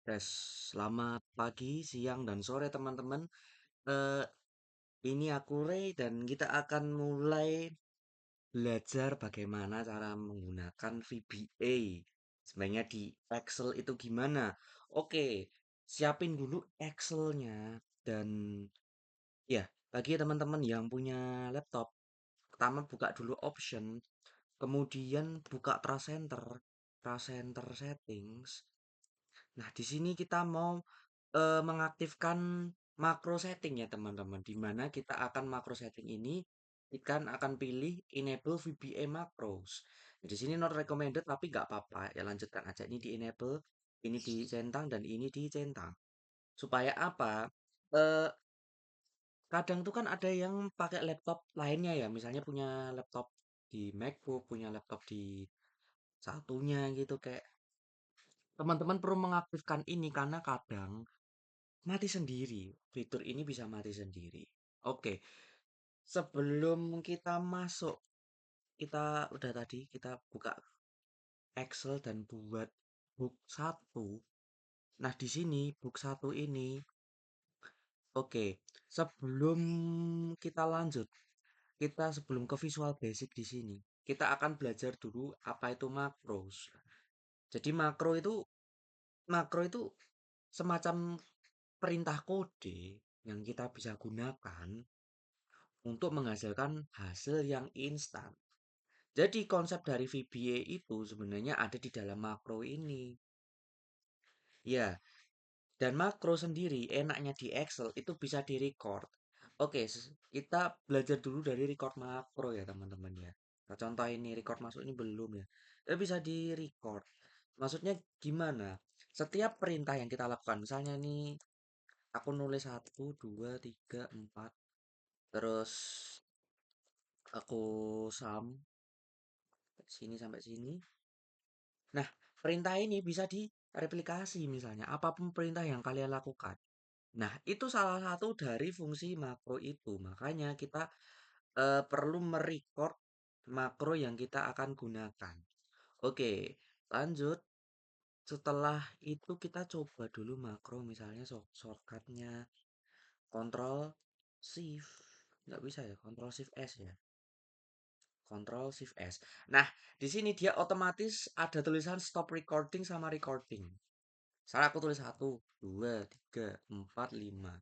Tes, selamat pagi, siang, dan sore teman-teman. Eh, ini aku Ray dan kita akan mulai belajar bagaimana cara menggunakan VBA. Sebenarnya di Excel itu gimana? Oke, siapin dulu Excelnya dan ya bagi teman-teman yang punya laptop, pertama buka dulu Option, kemudian buka Trust Center Settings. Nah, di sini kita mau mengaktifkan makro setting ya teman-teman. Di mana kita akan makro setting ini akan pilih enable VBA macros. Di sini not recommended tapi nggak apa-apa ya, lanjutkan aja, ini di enable, ini dicentang dan ini dicentang. Supaya apa? Eh, Kadang tuh kan ada yang pakai laptop lainnya ya, misalnya punya laptop di MacBook, punya laptop di satunya gitu, kayak teman-teman perlu mengaktifkan ini karena kadang mati sendiri. Fitur ini bisa mati sendiri. Oke, sebelum kita masuk, kita udah tadi kita buka Excel dan buat book satu. Nah, di sini book satu ini, oke, sebelum kita lanjut, sebelum ke Visual Basic di sini, kita akan belajar dulu apa itu makros. Jadi makro itu semacam perintah kode yang kita bisa gunakan untuk menghasilkan hasil yang instan. Jadi konsep dari VBA itu sebenarnya ada di dalam makro ini. Ya, dan makro sendiri enaknya di Excel itu bisa di-record. Oke, kita belajar dulu dari record makro ya teman-teman ya. Nah, contoh ini record masuk ini belum ya. Tapi bisa di-record. Maksudnya gimana? Setiap perintah yang kita lakukan, misalnya nih aku nulis satu, 2, 3, 4, terus aku sum sini sampai sini. Nah, perintah ini bisa direplikasi misalnya, apapun perintah yang kalian lakukan. Nah, itu salah satu dari fungsi makro itu. Makanya kita perlu merecord makro yang kita akan gunakan. Oke, lanjut. Setelah itu kita coba dulu makro, misalnya shortcutnya Ctrl Shift. Nggak bisa ya, Ctrl Shift S ya. Ctrl Shift S. Nah, di sini dia otomatis ada tulisan stop recording sama recording. Misalnya aku tulis satu, 2, 3, 4, 5.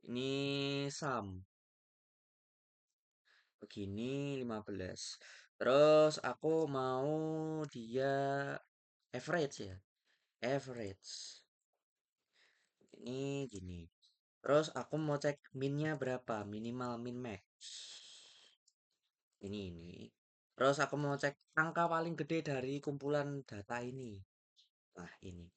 Ini sum. Begini 15. Terus aku mau dia average ya. Average. Ini gini. Terus aku mau cek minnya berapa, minimal min max. Ini. Terus aku mau cek angka paling gede dari kumpulan data ini. Nah, ini.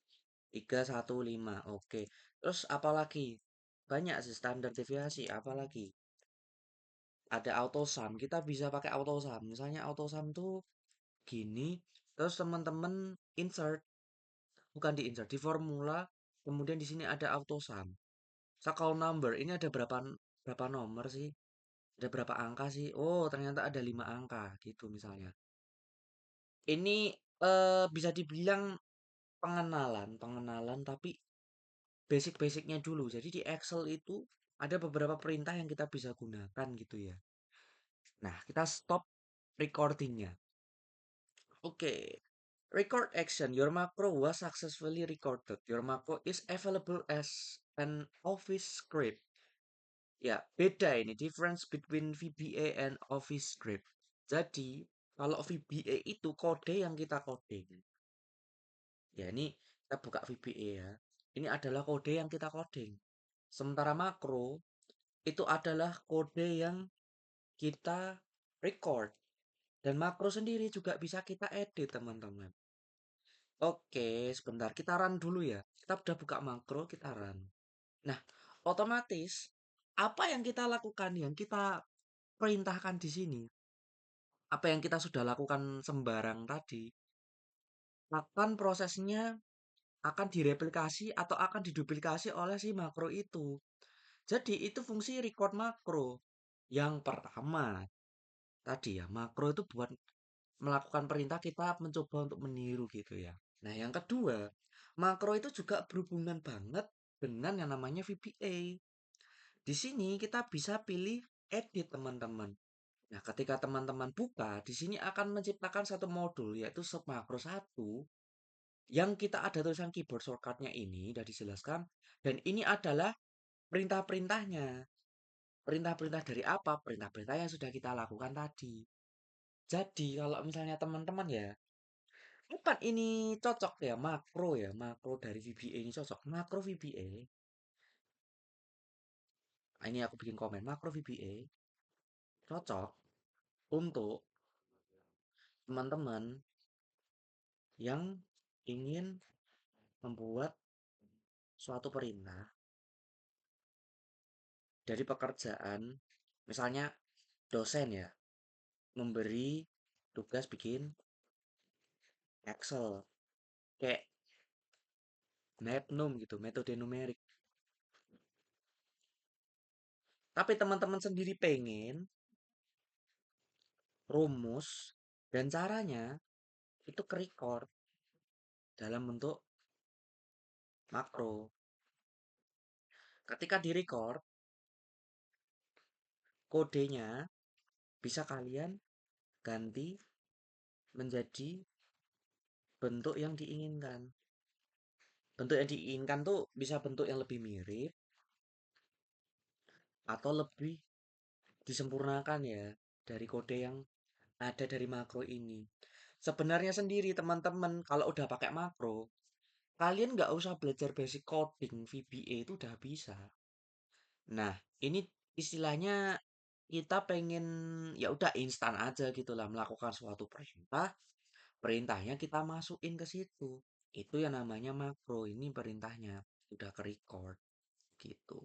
315. Oke. Terus apalagi? Banyak sih standar deviasi, apalagi? Ada auto sum. Kita bisa pakai auto sum. Misalnya auto sum tuh gini, terus teman-teman insert, bukan di insert, di formula, kemudian di sini ada auto sum. Call number, ini ada berapa berapa nomor sih? Ada berapa angka sih? Oh, ternyata ada 5 angka gitu misalnya. Ini bisa dibilang pengenalan tapi basic-basicnya dulu. Jadi di Excel itu ada beberapa perintah yang kita bisa gunakan gitu ya. Nah, kita stop recordingnya. Oke. Record action. Your macro was successfully recorded. Your macro is available as an Office script. Ya, beda ini. Difference between VBA and Office script. Jadi, kalau VBA itu kode yang kita coding. Ya, ini kita buka VBA ya. Ini adalah kode yang kita coding. Sementara makro itu adalah kode yang kita record. Dan makro sendiri juga bisa kita edit, teman-teman. Oke, sebentar. Kita run dulu ya. Kita udah buka makro, kita run. Nah, otomatis apa yang kita lakukan, yang kita perintahkan di sini, apa yang kita sudah lakukan sembarang tadi, akan prosesnya akan direplikasi atau akan diduplikasi oleh si makro itu. Jadi itu fungsi record makro. Yang pertama, tadi ya, makro itu buat melakukan perintah kita mencoba untuk meniru gitu ya. Nah, yang kedua, Makro itu juga berhubungan banget dengan yang namanya VBA. Di sini kita bisa pilih edit teman-teman. Nah, ketika teman-teman buka, di sini akan menciptakan satu modul yaitu sub makro satu yang kita ada tulisan keyboard shortcutnya ini sudah dijelaskan dan ini adalah perintah-perintahnya. Perintah-perintah dari apa? Perintah-perintah yang sudah kita lakukan tadi. Jadi kalau misalnya teman-teman ya, kapan ini cocok ya, makro dari VBA ini cocok. Makro VBA, nah ini aku bikin komen, makro VBA cocok untuk teman-teman yang ingin membuat suatu perintah dari pekerjaan, misalnya dosen ya, memberi tugas bikin Excel, kayak metnum gitu, metode numerik. Tapi teman-teman sendiri pengen rumus dan caranya itu ke-record dalam bentuk makro. Ketika di-record, kodenya bisa kalian ganti menjadi bentuk yang diinginkan. Bentuk yang diinginkan tuh bisa bentuk yang lebih mirip atau lebih disempurnakan ya dari kode yang ada dari makro ini. Sebenarnya sendiri teman-teman kalau udah pakai makro, kalian nggak usah belajar basic coding VBA itu udah bisa. Nah, ini istilahnya kita pengen ya udah instan aja gitu lah melakukan suatu perintah, perintahnya kita masukin ke situ. Itu yang namanya makro, ini perintahnya udah ke record gitu.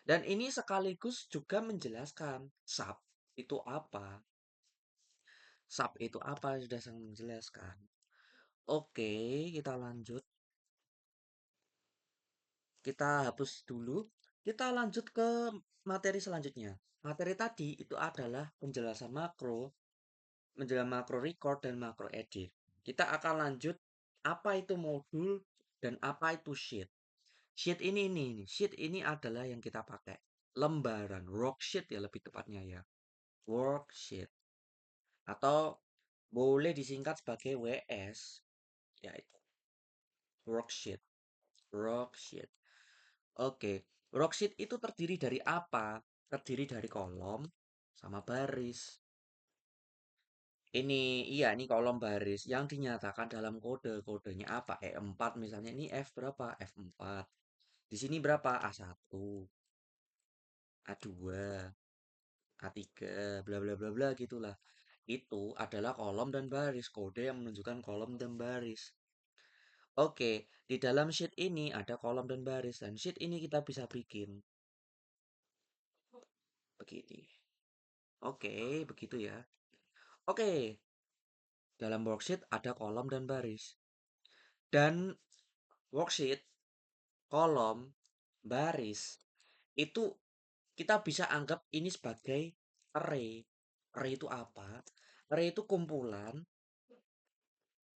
Dan ini sekaligus juga menjelaskan sub itu apa. Sub itu apa sudah sangat menjelaskan. Oke, kita lanjut. Kita hapus dulu. Kita lanjut ke materi selanjutnya. Materi tadi itu adalah penjelasan makro, menjelaskan makro record dan makro edit. Kita akan lanjut apa itu modul dan apa itu sheet. Sheet ini, sheet ini adalah yang kita pakai. Lembaran, worksheet ya lebih tepatnya ya. Worksheet. Atau boleh disingkat sebagai WS, yaitu worksheet. Worksheet. Oke, worksheet itu terdiri dari apa? Terdiri dari kolom sama baris. Ini iya, ini kolom baris yang dinyatakan dalam kode. Kodenya apa? E4 misalnya ini F berapa? F4. Di sini berapa? A1, A2, A3, bla bla bla bla gitulah. Itu adalah kolom dan baris, kode yang menunjukkan kolom dan baris. Oke, di dalam sheet ini ada kolom dan baris dan sheet ini kita bisa bikin begini. Oke, begitu ya. Oke, dalam worksheet ada kolom dan baris. Dan worksheet, kolom, baris itu kita bisa anggap ini sebagai array. Array itu apa? Array itu kumpulan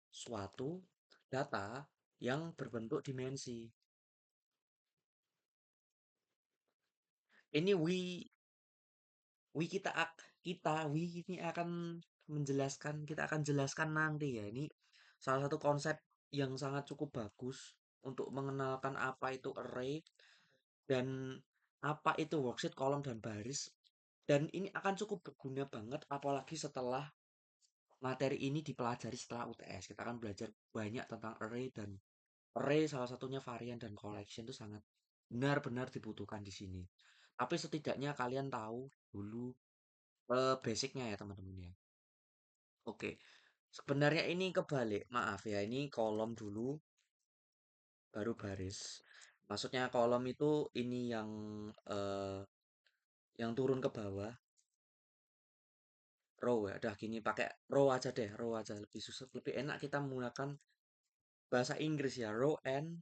suatu data yang berbentuk dimensi. Ini we ini akan menjelaskan, kita akan jelaskan nanti ya. Ini salah satu konsep yang sangat cukup bagus untuk mengenalkan apa itu array dan apa itu worksheet, kolom dan baris. Dan ini akan cukup berguna banget apalagi setelah materi ini dipelajari setelah UTS. Kita akan belajar banyak tentang array dan array salah satunya varian dan collection itu sangat benar-benar dibutuhkan di sini. Tapi setidaknya kalian tahu dulu basicnya ya teman-teman ya. Oke, sebenarnya ini kebalik. Maaf ya, ini kolom dulu, baru baris. Maksudnya kolom itu ini yang turun ke bawah, row ya. Udah gini pakai row aja deh, row aja lebih susah, lebih enak kita menggunakan bahasa Inggris ya. Row and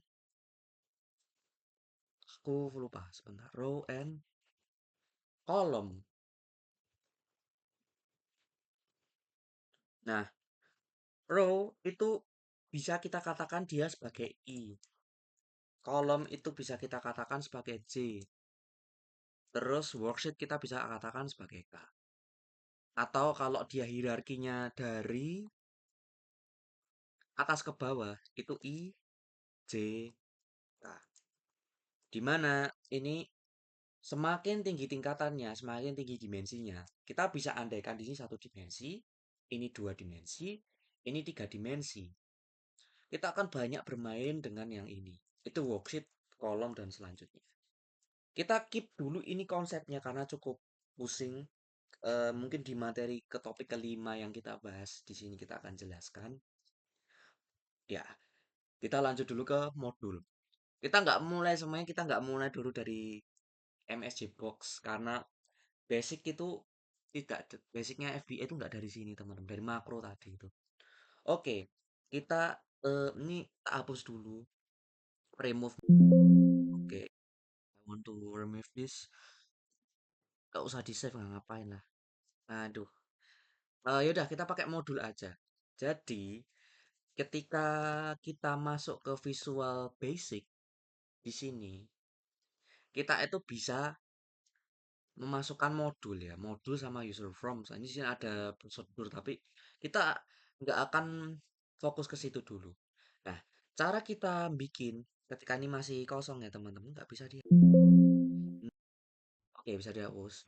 aku lupa sebentar. Row and column. Nah, row itu bisa kita katakan dia sebagai I. Kolom itu bisa kita katakan sebagai J. Terus worksheet kita bisa katakan sebagai K. Atau kalau dia hierarkinya dari atas ke bawah, itu I, J, K. Di mana ini semakin tinggi tingkatannya, semakin tinggi dimensinya. Kita bisa andaikan di sini satu dimensi, ini dua dimensi, ini tiga dimensi. Kita akan banyak bermain dengan yang ini. Itu worksheet, kolom, dan selanjutnya. Kita keep dulu ini konsepnya karena cukup pusing. Mungkin di materi ke topik kelima yang kita bahas di sini kita akan jelaskan. Ya, kita lanjut dulu ke modul. Kita nggak mulai semuanya, kita nggak mulai dulu dari MSJ Box karena basic itu tidak basicnya FBA itu nggak dari sini teman-teman, dari makro tadi itu. Oke, kita ini hapus dulu, remove. Oke, I want to remove this. Gak usah di save, nggak ngapain lah. Aduh. Yaudah kita pakai modul aja. Jadi ketika kita masuk ke Visual Basic di sini, kita itu bisa memasukkan modul ya, modul sama user form. Ini sih ada prosedur, tapi kita nggak akan fokus ke situ dulu. Nah, cara kita bikin ketika ini masih kosong ya teman-teman, nggak bisa di. Oke, bisa dihapus.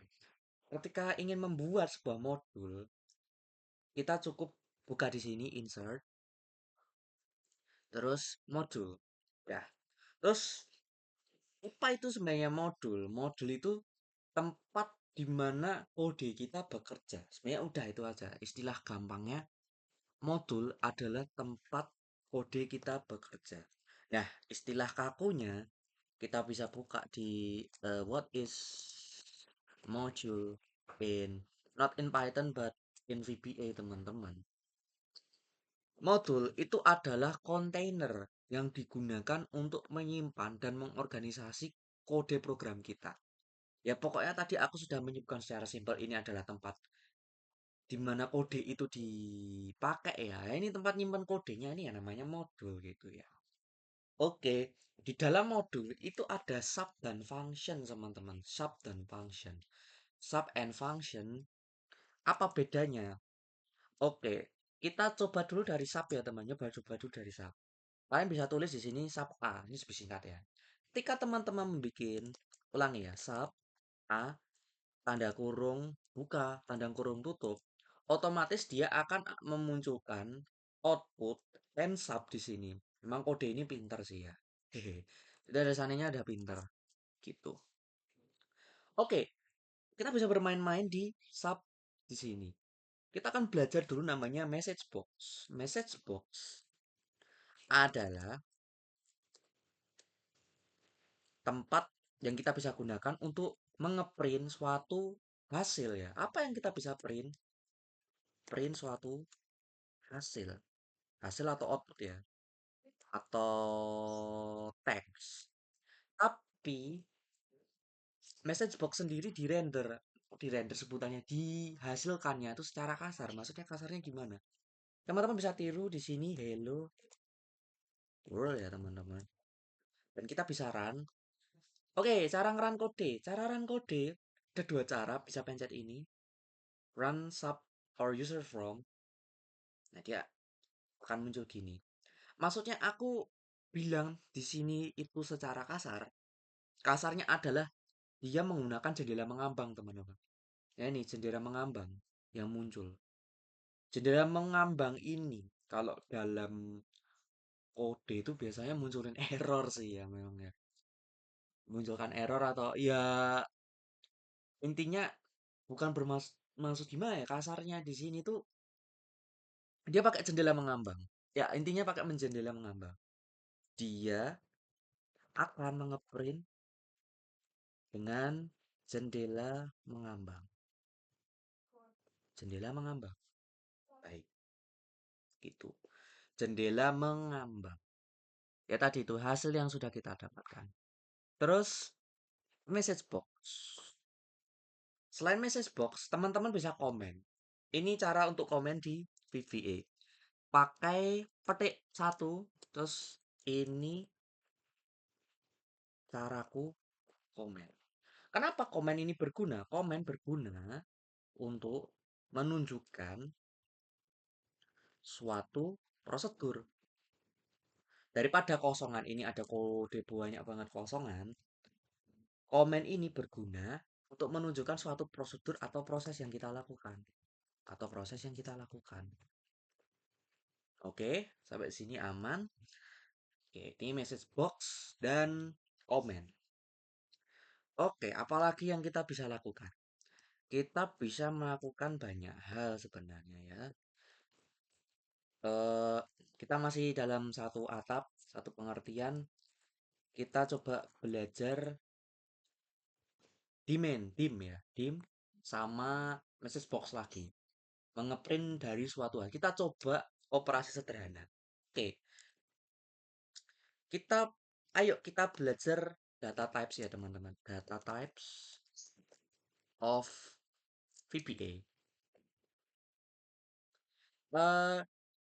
Ketika ingin membuat sebuah modul, kita cukup buka di sini insert, terus modul. Ya, terus apa itu sebenarnya modul? Modul itu tempat di mana kode kita bekerja. Sebenarnya udah itu aja. Istilah gampangnya, modul adalah tempat kode kita bekerja. Nah, istilah kakunya kita bisa buka di what is module in not in Python but in VBA teman-teman. Modul itu adalah kontainer yang digunakan untuk menyimpan dan mengorganisasi kode program kita. Ya pokoknya tadi aku sudah menyebutkan secara simpel ini adalah tempat di mana kode itu dipakai ya. Ini tempat nyimpan kodenya ini ya namanya modul gitu ya. Oke, di dalam modul itu ada sub dan function teman-teman. Sub dan function. Sub and function apa bedanya? Oke, kita coba dulu dari sub ya teman. Coba dulu dari sub. Kalian bisa tulis di sini sub A. Ini lebih singkat ya. Ketika teman-teman membuat ulangi ya, sub A tanda kurung buka, tanda kurung tutup, otomatis dia akan memunculkan output and sub di sini. Memang kode ini pinter sih ya. Hehe. Jadi ada sananya ada pinter gitu. Oke, kita bisa bermain-main di sub di sini. Kita akan belajar dulu namanya message box. Message box adalah tempat yang kita bisa gunakan untuk mengeprint suatu hasil ya. Apa yang kita bisa print? Print suatu hasil. Hasil atau output ya. Atau teks. Tapi message box sendiri di render sebutannya dihasilkannya itu secara kasar. Maksudnya kasarnya gimana? Teman-teman bisa tiru di sini hello world ya teman-teman. Dan kita bisa run. Oke, cara ngeran kode. Cara run kode ada dua cara. Bisa pencet ini. Run sub or user from. Nah, dia akan muncul gini. Maksudnya aku bilang di sini itu secara kasar. Kasarnya adalah dia menggunakan jendela mengambang, teman-teman. Ya ini jendela mengambang yang muncul. Jendela mengambang ini kalau dalam kode itu biasanya munculin error sih ya memang ya. Munculkan error atau ya intinya bukan bermaksud gimana ya kasarnya di sini tuh dia pakai jendela mengambang. Ya intinya pakai menjendela mengambang. Dia akan mengeprint dengan jendela mengambang. Jendela mengambang. Baik, gitu. Jendela mengambang. Ya tadi itu hasil yang sudah kita dapatkan. Terus message box. Selain message box, teman-teman bisa komen. Ini cara untuk komen di VBA. pakai petik satu, terus ini caraku komen. Kenapa komen ini berguna? Komen berguna untuk menunjukkan suatu prosedur. Daripada kosongan ini ada kode banyak banget kosongan, komen ini berguna untuk menunjukkan suatu prosedur atau proses yang kita lakukan. Atau proses yang kita lakukan. Oke, sampai sini aman. Oke, ini message box dan komen. Oke, apalagi yang kita bisa lakukan? Kita bisa melakukan banyak hal sebenarnya ya. Eh, kita masih dalam satu atap, satu pengertian. Kita coba belajar dim ya, dim sama message box lagi. Mengeprint dari suatu hal. Kita coba operasi sederhana. Oke, kita ayo kita belajar data types ya teman-teman. Data types of VBA. Eh,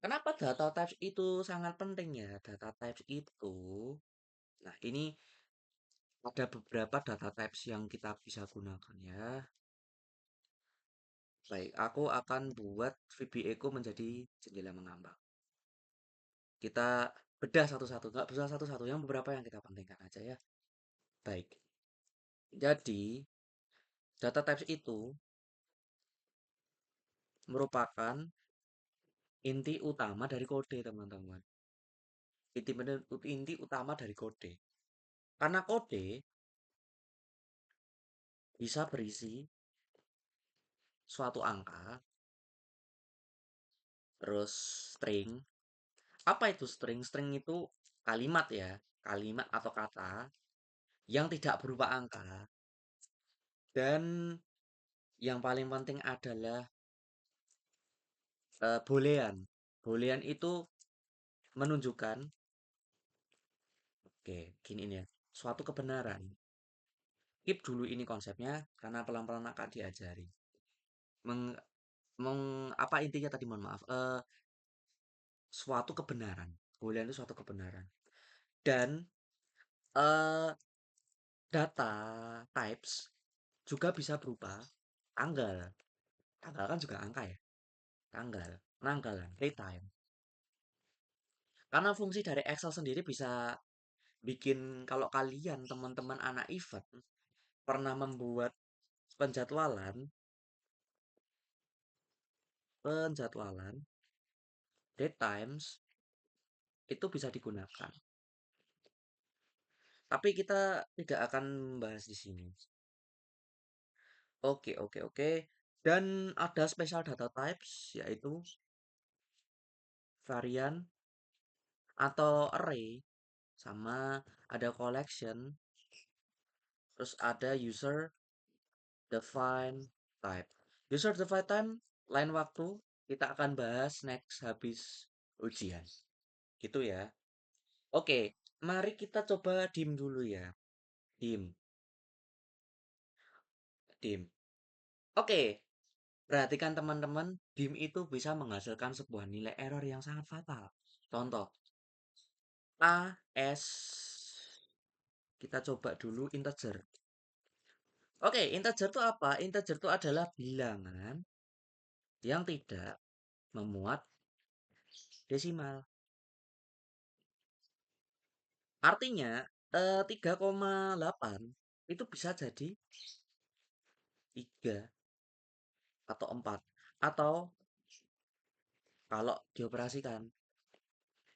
kenapa data types itu sangat penting ya? Data types itu, nah ini ada beberapa data types yang kita bisa gunakan ya. Baik, aku akan buat VBA ku menjadi jendela mengambang. Kita bedah satu-satu, nggak bedah satu-satu, yang beberapa yang kita pentingkan aja ya. Baik, jadi data types itu merupakan inti utama dari kode, teman-teman. Inti utama dari kode. Karena kode bisa berisi suatu angka, terus string. Apa itu string? String itu kalimat ya, kalimat atau kata yang tidak berupa angka. Dan yang paling penting adalah boolean. Boolean itu menunjukkan, oke, gini ini ya, suatu kebenaran. Keep dulu ini konsepnya karena pelan-pelan akan diajari. Meng, apa intinya tadi mohon maaf. Suatu kebenaran. Boolean itu suatu kebenaran. Dan eh, data types juga bisa berupa tanggal. Tanggal kan juga angka ya. Tanggal, penanggalan, time. Karena fungsi dari Excel sendiri bisa bikin kalau kalian teman-teman anak event pernah membuat penjadwalan, penjadwalan, date times itu bisa digunakan. Tapi kita tidak akan membahas di sini. Oke, oke, oke. Dan ada special data types yaitu varian atau array sama ada collection, terus ada user define type. User define time lain waktu kita akan bahas next habis ujian. Gitu ya. Oke, mari kita coba dim dulu ya. Dim, dim. Oke, perhatikan teman-teman, dim itu bisa menghasilkan sebuah nilai error yang sangat fatal. Contoh, A, S, kita coba dulu integer. Oke, integer itu apa? Integer itu adalah bilangan yang tidak memuat desimal. Artinya, 3,8 itu bisa jadi 3 atau 4. Atau kalau dioperasikan.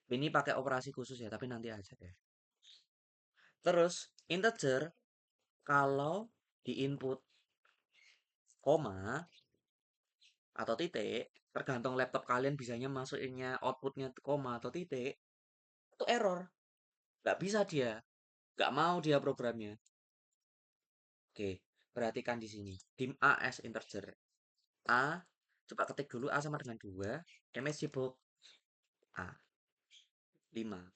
Ini pakai operasi khusus ya, tapi nanti aja deh. Terus, integer kalau di input koma atau titik, tergantung laptop kalian bisanya masukinnya outputnya koma atau titik, itu error. Nggak bisa dia. Nggak mau dia programnya. Oke, perhatikan di sini. Dim A as integer. A, coba ketik dulu A sama dengan 2. MSG box A, 5.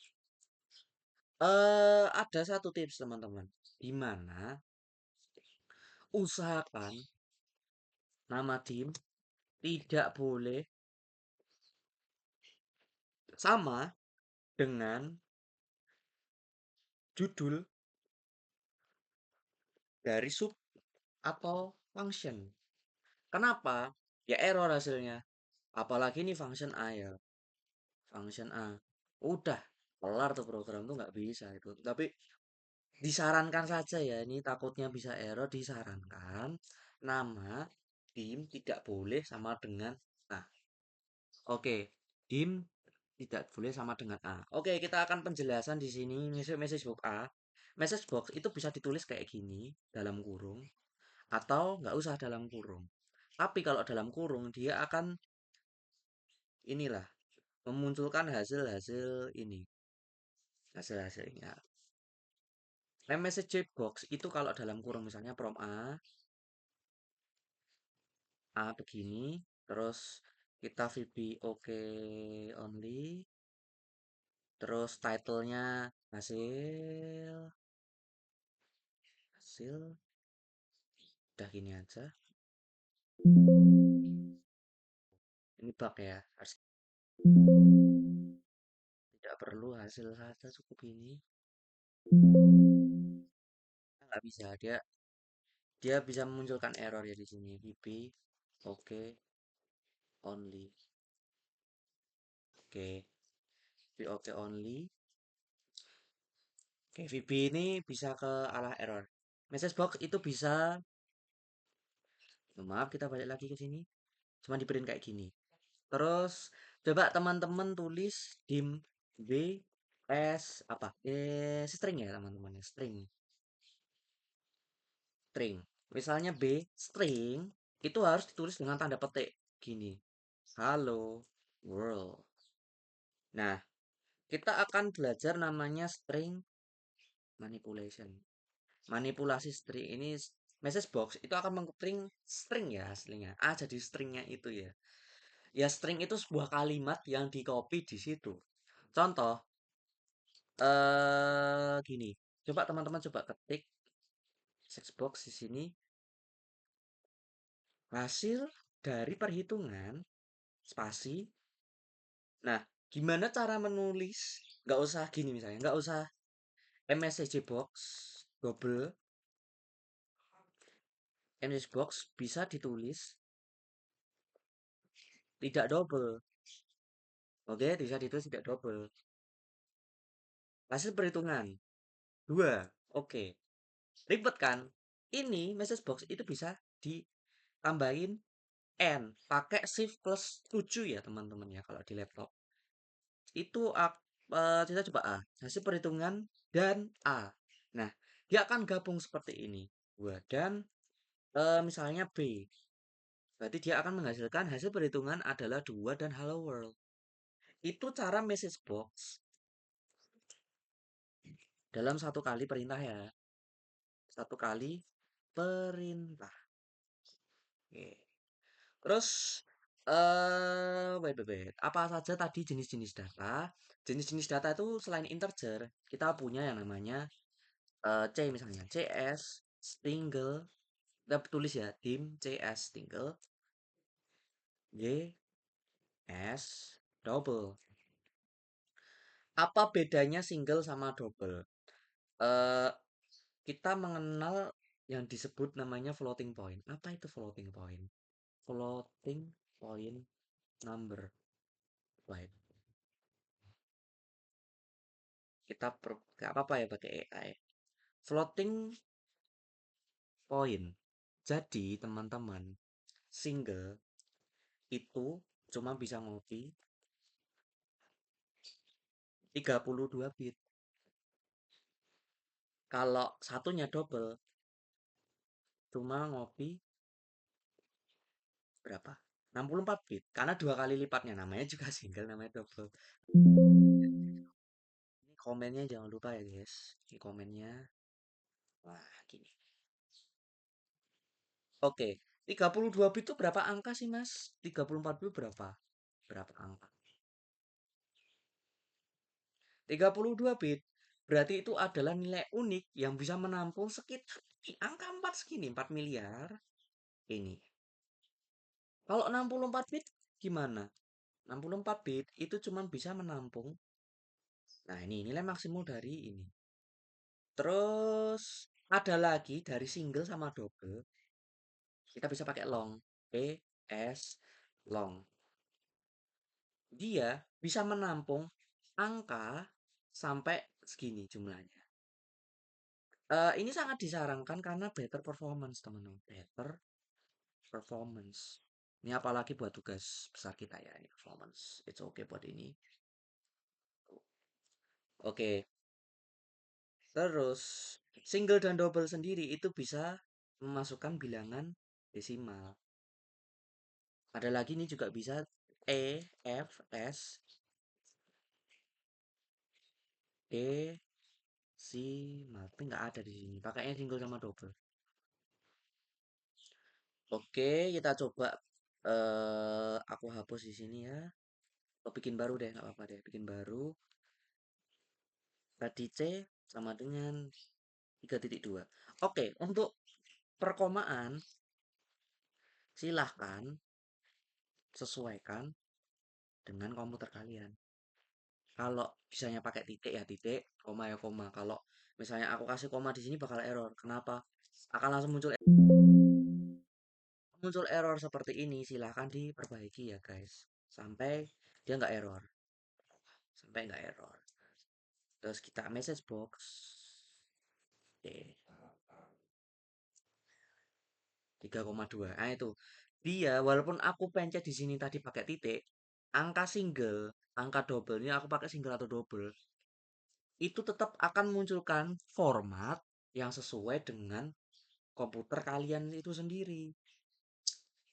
Ada satu tips teman-teman. Di mana usahakan nama dim tidak boleh sama dengan judul dari sub atau function. Kenapa? Ya error hasilnya. Apalagi ini function A ya. Function A. Udah, kelar tuh program tuh nggak bisa itu. Tapi disarankan saja ya, ini takutnya bisa error, disarankan nama dim tidak boleh sama dengan A. Oke, dim tidak boleh sama dengan A. Oke, kita akan penjelasan di sini message box A. Message box itu bisa ditulis kayak gini dalam kurung atau nggak usah dalam kurung. Tapi kalau dalam kurung dia akan inilah memunculkan hasil-hasil ini, hasil-hasilnya. Message box itu kalau dalam kurung misalnya prom A begini, terus kita VB oke only, terus titlenya hasil, hasil, udah gini aja. Ini bug ya, harus tidak perlu hasil saja cukup ini. Nggak bisa, dia dia bisa memunculkan error ya di sini. VB oke only, oke VB oke only. Oke, VB ini bisa ke arah error. Message box itu bisa, maaf kita balik lagi ke sini. Cuma diberiin kayak gini. Terus coba teman-teman tulis dim b s apa? String ya teman-teman ya, string. String. Misalnya b string itu harus ditulis dengan tanda petik gini. Halo world. Nah, kita akan belajar namanya string manipulation. Manipulasi string ini message box itu akan mengutring string ya aslinya. A jadi stringnya itu ya. Ya string itu sebuah kalimat yang di copy di situ. Contoh, gini. Coba teman-teman coba ketik text box di sini hasil dari perhitungan spasi. Nah, gimana cara menulis? Nggak usah gini misalnya, nggak usah msg box double. Msg box bisa ditulis tidak double. Oke, bisa ditulis tidak double. Hasil perhitungan dua. Oke, ribet kan? Ini message box itu bisa ditambahin N pakai shift plus 7 ya teman-teman ya kalau di laptop. Itu kita coba A, hasil perhitungan dan A. Nah, dia akan gabung seperti ini. Dua dan misalnya B. Berarti dia akan menghasilkan hasil perhitungan adalah 2 dan hello world. Itu cara message box dalam satu kali perintah ya. Satu kali perintah. Oke. Terus wait. Apa saja tadi jenis-jenis data? Jenis-jenis data itu selain integer, kita punya yang namanya C misalnya, CS, single, kita tulis ya, dim CS single, Y, S, double. Apa bedanya single sama double? Eh kita mengenal yang disebut namanya floating point. Apa itu floating point? Floating point number. Wait, nggak apa-apa ya pakai AI. Floating point. Jadi teman-teman, single itu cuma bisa ngopi 32 bit. Kalau satunya double, cuma ngopi berapa? 64 bit. Karena dua kali lipatnya. Namanya juga single, namanya double. Ini komennya jangan lupa ya guys. Ini komennya. Wah, gini. Oke, 32 bit itu berapa angka sih mas? 34 bit berapa? Berapa angka? 32 bit. Berarti itu adalah nilai unik yang bisa menampung sekitar angka 4 segini, 4 miliar. Ini. Kalau 64 bit gimana? 64 bit itu cuman bisa menampung. Nah, ini nilai maksimum dari ini. Terus ada lagi dari single sama double. Kita bisa pakai long. PS long. Dia bisa menampung angka sampai segini jumlahnya. Ini sangat disarankan karena better performance, teman-teman. Better performance. Ini apalagi buat tugas besar kita ya, ini performance. It's okay buat ini. Oke, terus single dan double sendiri itu bisa memasukkan bilangan desimal. Ada lagi nih juga bisa E, F, S, D, simal. Tapi nggak ada di sini. Pakainya single sama double. Oke, kita coba. Aku hapus di sini ya. Oh, bikin baru deh, nggak apa-apa deh. Bikin baru. Tadi C sama dengan 3.2. Oke, untuk perkomaan silahkan sesuaikan dengan komputer kalian. Kalau misalnya pakai titik ya titik, koma ya koma. Kalau misalnya aku kasih koma di sini bakal error. Kenapa? Akan langsung muncul error seperti ini. Silahkan diperbaiki ya guys. Sampai dia nggak error. Sampai nggak error. Terus kita message box. Oke, 3,2. Nah itu. Dia walaupun aku pencet di sini tadi pakai titik, angka single, angka double ini aku pakai single atau double, itu tetap akan munculkan format yang sesuai dengan komputer kalian itu sendiri.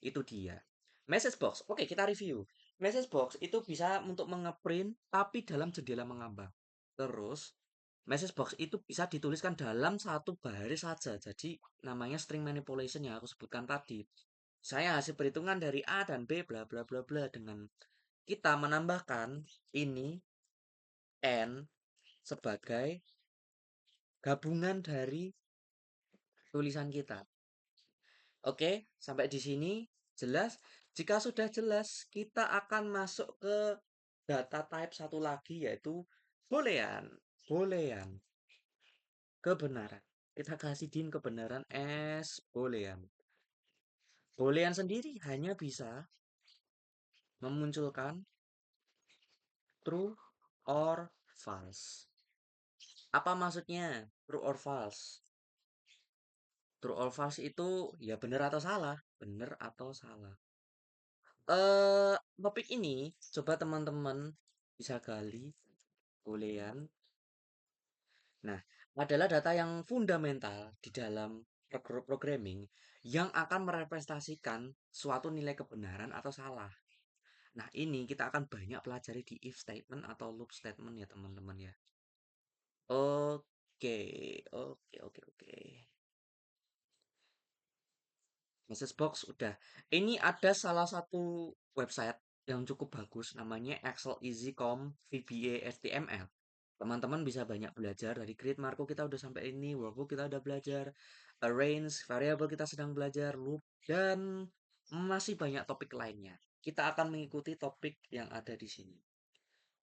Itu dia. Message box. Oke, kita review. Message box itu bisa untuk mengeprint tapi dalam jendela mengambang. Terus, message box itu bisa dituliskan dalam satu baris saja. Jadi, namanya string manipulation yang aku sebutkan tadi. Saya hasil perhitungan dari A dan B bla bla bla bla dengan kita menambahkan ini N sebagai gabungan dari tulisan kita. Oke, sampai di sini jelas. Jika sudah jelas, kita akan masuk ke data type satu lagi yaitu boolean. Boolean, kebenaran. Kita kasih din kebenaran as boolean. Boolean sendiri hanya bisa memunculkan true or false. Apa maksudnya true or false? True or false itu ya benar atau salah, benar atau salah. Topik ini coba teman-teman bisa gali boolean. Nah, adalah data yang fundamental di dalam programming yang akan merepresentasikan suatu nilai kebenaran atau salah. Nah, ini kita akan banyak pelajari di if statement atau loop statement ya teman-teman ya. Oke, oke. Message box udah. Ini ada salah satu website yang cukup bagus namanya Excel Easy.com VBA HTML. Teman-teman bisa banyak belajar dari grid Marco kita udah sampai ini, workbook kita udah belajar, arrange, variable kita sedang belajar, loop, dan masih banyak topik lainnya. Kita akan mengikuti topik yang ada di sini.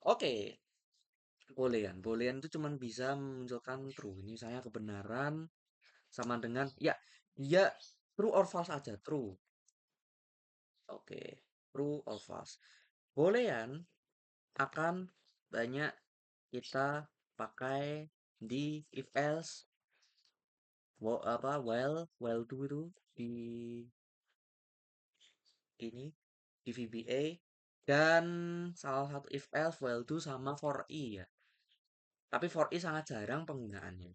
Oke, boolean itu cuma bisa memunculkan true. Ini saya kebenaran sama dengan ya, dia true or false aja, true. Oke, true or false. Boolean akan banyak kita pakai di if else, while do itu di ini di VBA dan salah satu if else, while do sama for i ya. Tapi for i sangat jarang penggunaannya.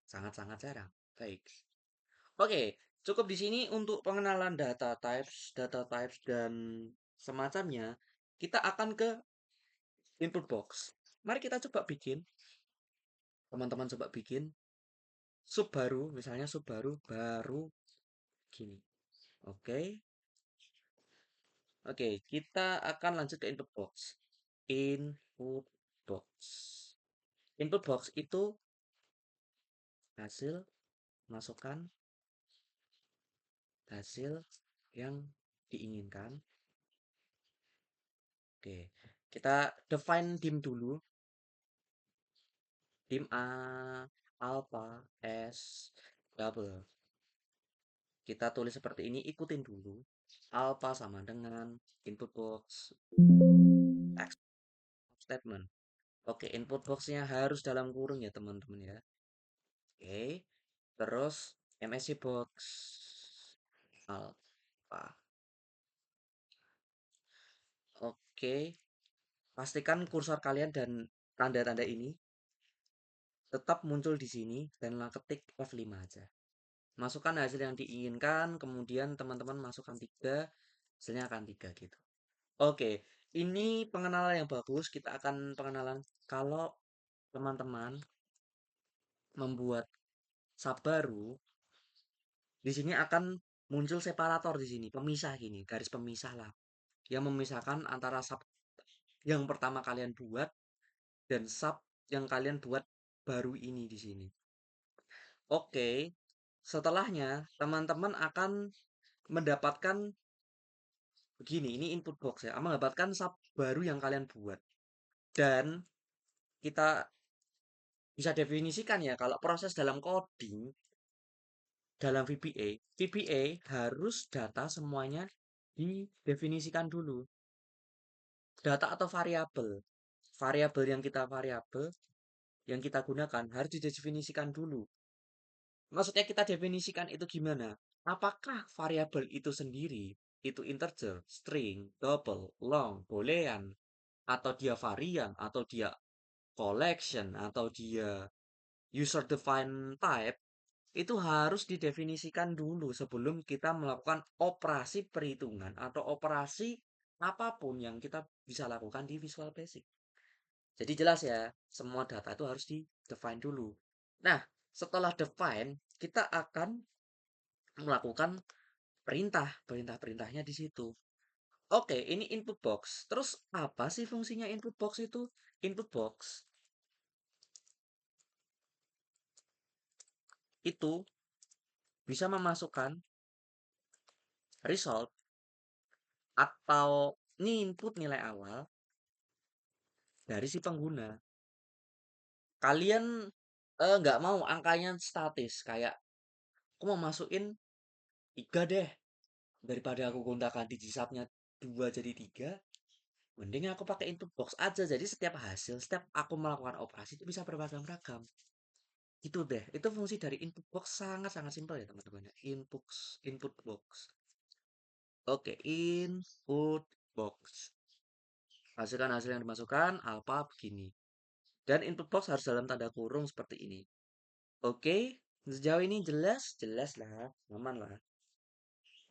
Sangat-sangat jarang. Baik. Oke, cukup di sini untuk pengenalan data types dan semacamnya. Kita akan ke input box. Mari kita coba bikin, teman-teman coba bikin sub baru, misalnya sub baru gini. Oke, oke, kita akan lanjut ke input box. Input box. Input box itu hasil masukkan hasil yang diinginkan Oke, kita define dim dulu. Dim A, alpha, S, double. Kita tulis seperti ini, ikutin dulu. Alpha sama dengan input box X statement. Oke, input boxnya harus dalam kurung ya teman-teman ya. Oke, terus MSC box alpha. Oke, pastikan kursor kalian dan tanda-tanda ini tetap muncul di sini dan ketik F5 aja. Masukkan hasil yang diinginkan, kemudian teman-teman masukkan 3, hasilnya akan 3 gitu. Oke, ini pengenalan yang bagus. Kita akan pengenalan kalau teman-teman membuat sub baru, di sini akan muncul separator di sini, pemisah gini, garis pemisah lah, yang memisahkan antara sub yang pertama kalian buat dan sub yang kalian buat baru ini di sini. Oke, setelahnya teman-teman akan mendapatkan begini, ini input box ya, mendapatkan sub baru yang kalian buat. Dan kita bisa definisikan ya, kalau proses dalam coding, dalam VBA harus data semuanya didefinisikan dulu. Data atau variabel. Variabel yang kita gunakan harus didefinisikan dulu. Maksudnya kita definisikan itu gimana? Apakah variabel itu sendiri itu integer, string, double, long, boolean, atau dia varian, atau dia collection, atau dia user defined type, itu harus didefinisikan dulu sebelum kita melakukan operasi perhitungan atau operasi apapun yang kita bisa lakukan di Visual Basic. Jadi jelas ya, semua data itu harus di-define dulu. Nah, setelah define, kita akan melakukan perintah-perintahnya di situ. Oke, ini input box. Terus apa sih fungsinya input box itu? Input box itu bisa memasukkan result atau ini input nilai awal dari si pengguna. Kalian nggak mau angkanya statis, kayak aku mau masukin 3 deh, daripada aku gonta-ganti disabnya 2 jadi 3, mending aku pakai input box aja. Jadi setiap hasil, setiap aku melakukan operasi itu bisa beragam-ragam. Itu deh, itu fungsi dari input box sangat-sangat simpel ya teman-teman ya. Input box. Oke, input box. Hasilkan hasil yang dimasukkan, alpha begini. Dan input box harus dalam tanda kurung seperti ini. Oke, sejauh ini jelas? Jelas lah, aman lah.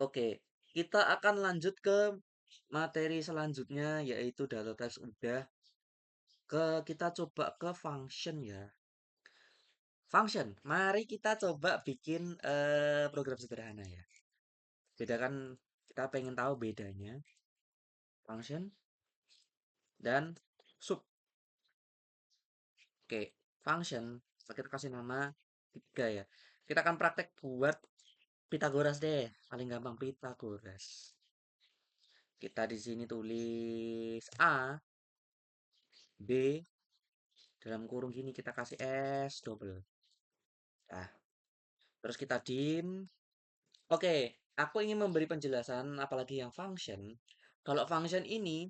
Oke, kita akan lanjut ke materi selanjutnya yaitu data types udah. Kita coba ke function ya. Function, mari kita coba bikin program sederhana ya. Bedakan, kita pengen tahu bedanya function dan sub. Oke, function, kita kasih nama 3 ya. Kita akan praktek buat Pitagoras deh, paling gampang Pitagoras. Kita di sini tulis A, B, dalam kurung gini kita kasih S double. Nah, terus kita dim. Oke, aku ingin memberi penjelasan apalagi yang function. Kalau function ini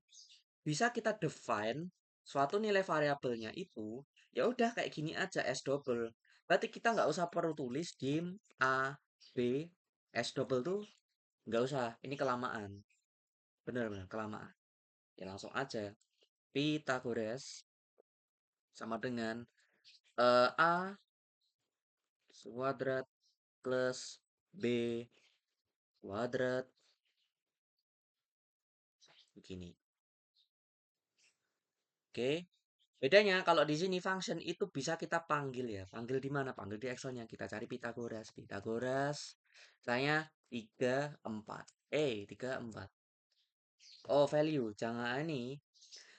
bisa kita define suatu nilai variabelnya itu, ya udah kayak gini aja S double. Berarti kita nggak usah perlu tulis dim A, B, S double tuh nggak usah. Ini kelamaan. Bener-bener kelamaan. Ya langsung aja. Pythagoras sama dengan A kuadrat plus B kuadrat begini. Oke. Bedanya kalau di sini function itu bisa kita panggil ya. Panggil di mana? Panggil di Excelnya. Kita cari Pitagoras. Pitagoras. Saya 3 4. 3 4. Oh, value. Jangan ini.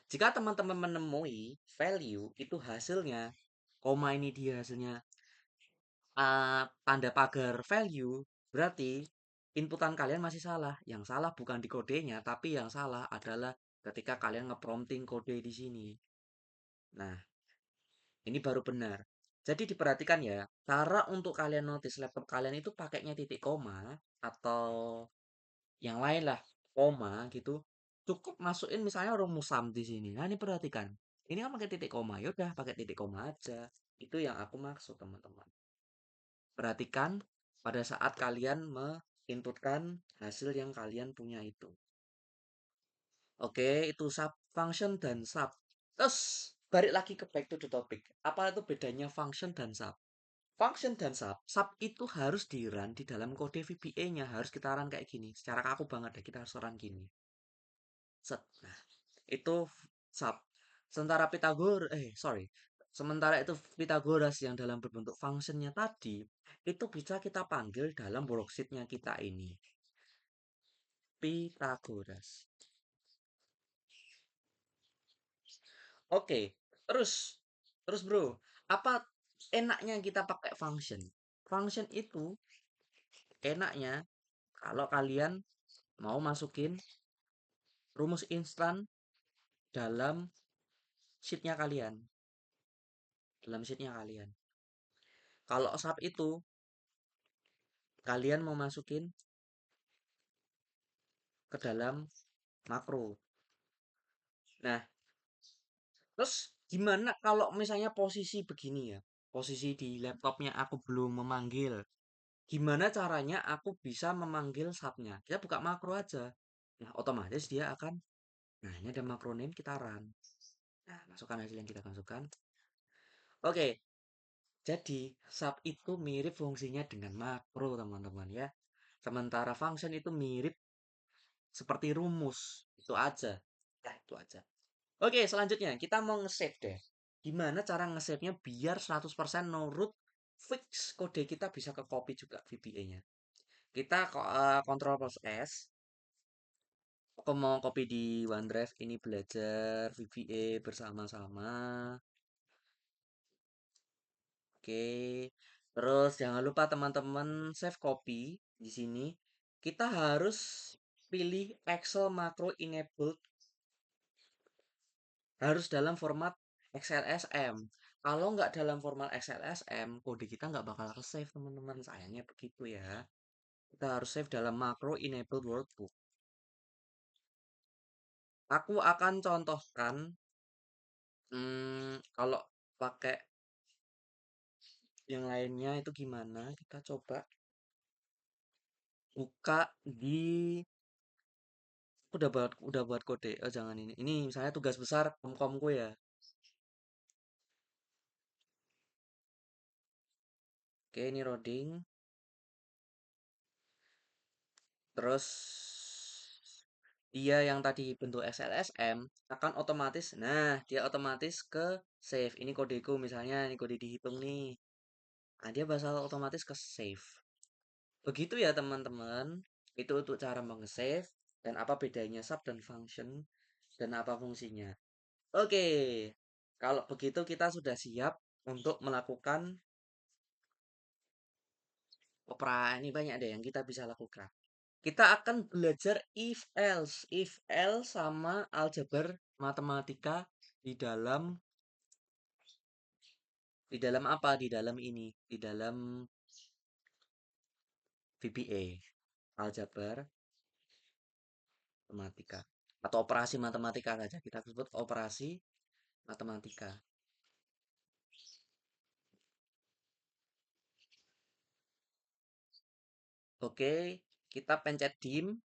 Jika teman-teman menemui value itu hasilnya, koma ini dia hasilnya, tanda pagar value, berarti inputan kalian masih salah. Yang salah bukan di kodenya, tapi yang salah adalah ketika kalian nge-prompting kode di sini. Nah, ini baru benar. Jadi diperhatikan ya, cara untuk kalian notice laptop kalian itu pakainya titik koma atau yang lain lah, koma gitu. Cukup masukin misalnya rumus sum di sini. Nah, ini perhatikan. Ini kan pakai titik koma. Ya udah, pakai titik koma aja. Itu yang aku maksud, teman-teman. Perhatikan pada saat kalian menginputkan hasil yang kalian punya itu. Oke, itu sub function dan sub. Terus balik lagi ke back to the topic. Apa itu bedanya function dan sub? Function dan sub itu harus di-run di dalam kode VBA-nya. Harus kita run kayak gini. Secara kaku banget deh, kita harus run gini. Set. Nah, itu sub. Sementara itu Pythagoras yang dalam berbentuk functionnya tadi, itu bisa kita panggil dalam worksheet-nya kita ini. Pythagoras. Oke, terus, terus bro, apa enaknya kita pakai function? Function itu enaknya kalau kalian mau masukin rumus instan dalam sheetnya kalian, dalam sheetnya kalian. Kalau sub itu kalian mau masukin ke dalam makro. Nah, terus gimana kalau misalnya posisi begini ya? Posisi di laptopnya aku belum memanggil. Gimana caranya aku bisa memanggil subnya? Kita buka makro aja. Nah, otomatis dia akan, nah ini ada makro name kita run. Nah, masukkan hasil yang kita masukkan. Oke, jadi sub itu mirip fungsinya dengan makro, teman-teman ya. Sementara function itu mirip seperti rumus. Itu aja. Ya, itu aja. Oke, selanjutnya kita mau nge-save deh. Gimana cara nge-save-nya biar 100% no root fix kode kita bisa ke copy juga VBA-nya. Kita Ctrl plus S. Aku mau copy di OneDrive ini belajar VBA bersama-sama. Oke. Terus jangan lupa teman-teman save copy di sini. Kita harus pilih Excel macro enabled harus dalam format XLSM. Kalau nggak dalam format XLSM, kode kita nggak bakal ke save teman-teman. Sayangnya begitu ya. Kita harus save dalam macro enabled workbook. Aku akan contohkan kalau pakai yang lainnya itu gimana. Kita coba buka di udah buat kode. Oh, jangan ini. Ini misalnya tugas besar komkomku ya. Oke, ini loading. Terus dia yang tadi bentuk XLSM akan otomatis. Nah, dia otomatis ke save. Ini kodeku misalnya, ini kode dihitung nih. Nah, dia bakal otomatis ke save. Begitu ya teman-teman. Itu untuk cara meng-save dan apa bedanya sub dan function dan apa fungsinya. Oke. Kalau begitu kita sudah siap untuk melakukan opera. Ini banyak deh yang kita bisa lakukan. Kita akan belajar if else sama aljabar matematika di dalam apa? Di dalam ini, di dalam VBA, aljabar matematika atau operasi matematika saja. Kita sebut operasi matematika. Oke, kita pencet dim.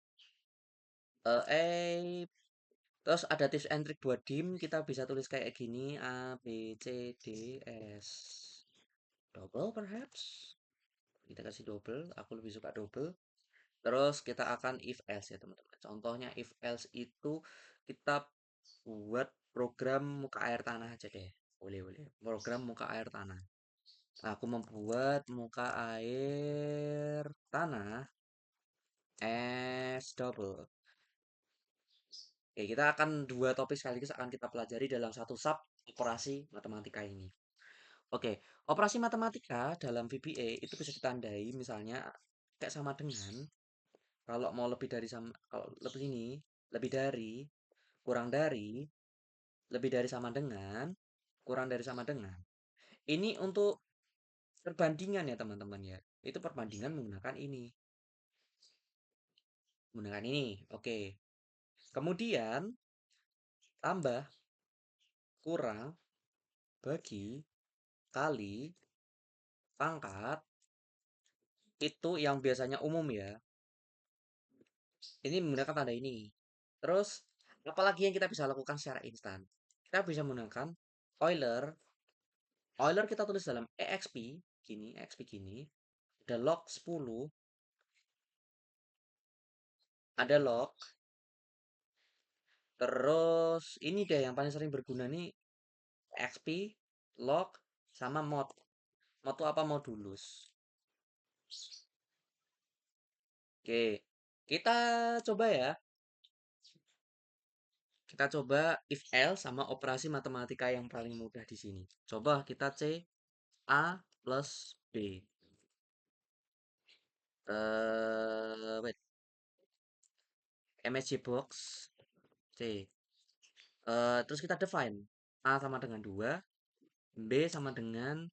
Terus ada tips and trick buat dim. Kita bisa tulis kayak gini A B C D S. Double perhaps. Kita kasih double. Aku lebih suka double. Terus kita akan if else ya teman-teman. Contohnya if else itu kita buat program muka air tanah aja deh. Boleh, boleh. Program muka air tanah. Aku membuat muka air tanah S double. Oke, kita akan dua topik sekaligus akan kita pelajari dalam satu sub operasi matematika ini. Oke, operasi matematika dalam VBA itu bisa ditandai misalnya kayak sama dengan kalau mau lebih dari sama kalau lebih ini lebih dari kurang dari, lebih dari sama dengan, kurang dari sama dengan. Ini untuk perbandingan ya teman-teman ya. Itu perbandingan menggunakan ini. Menggunakan ini. Oke. Kemudian tambah, kurang, bagi, kali, pangkat. Itu yang biasanya umum ya. Ini menggunakan tanda ini. Terus, apalagi yang kita bisa lakukan secara instan? Kita bisa menggunakan Euler. Euler kita tulis dalam EXP gini. Ada log 10, ada log. Terus, ini deh yang paling sering berguna nih, EXP, log, sama mod. Mod itu apa? Modulus. Oke, kita coba ya. Kita coba if else sama operasi matematika yang paling mudah di sini. Coba kita C A plus B. Wait, MSG box C. Terus kita define A sama dengan 2, B sama dengan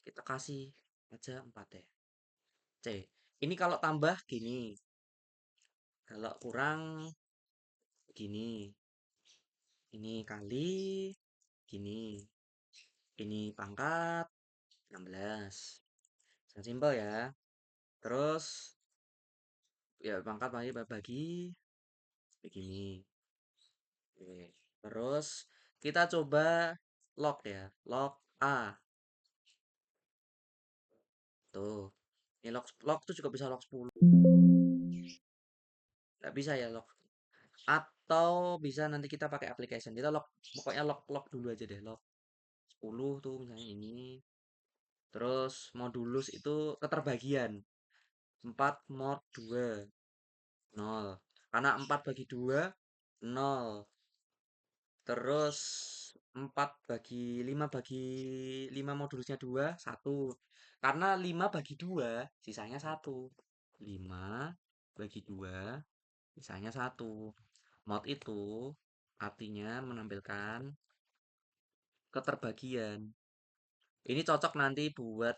kita kasih aja 4 ya. C. Ini kalau tambah gini, kalau kurang gini. Ini kali gini. Ini pangkat 16. Sangat simpel ya. Terus ya pangkat bagi begini. Oke. Terus kita coba log ya. Log A. Tuh. Ini log log itu juga bisa log 10. Nggak bisa ya log. Atau bisa nanti kita pakai application. Kita log pokoknya log dulu aja deh. Log 10 tuh misalnya ini. Terus modulus itu keterbagian. 4 mod 2 nol. Karena 4 bagi 2 nol. Terus 4 bagi 5 bagi 5 modulusnya 2 1. Karena 5 bagi 2 sisanya 1. 5 bagi 2 sisanya 1. Mod itu artinya menampilkan keterbagian. Ini cocok nanti buat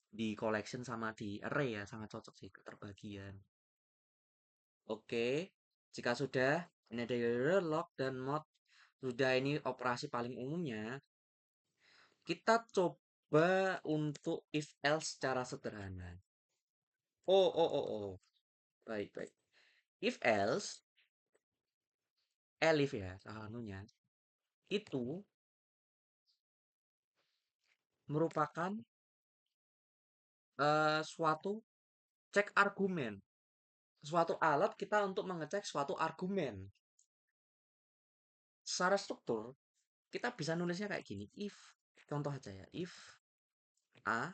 di collection sama di array ya, sangat cocok sih keterbagian. Oke, jika sudah ini ada log dan mod, sudah ini operasi paling umumnya, kita coba untuk if else secara sederhana. Oh. Baik, baik. If else, elif ya, salah satunya, itu merupakan suatu cek argumen. Suatu alat kita untuk mengecek suatu argumen. Secara struktur, kita bisa nulisnya kayak gini. If, contoh aja ya. If A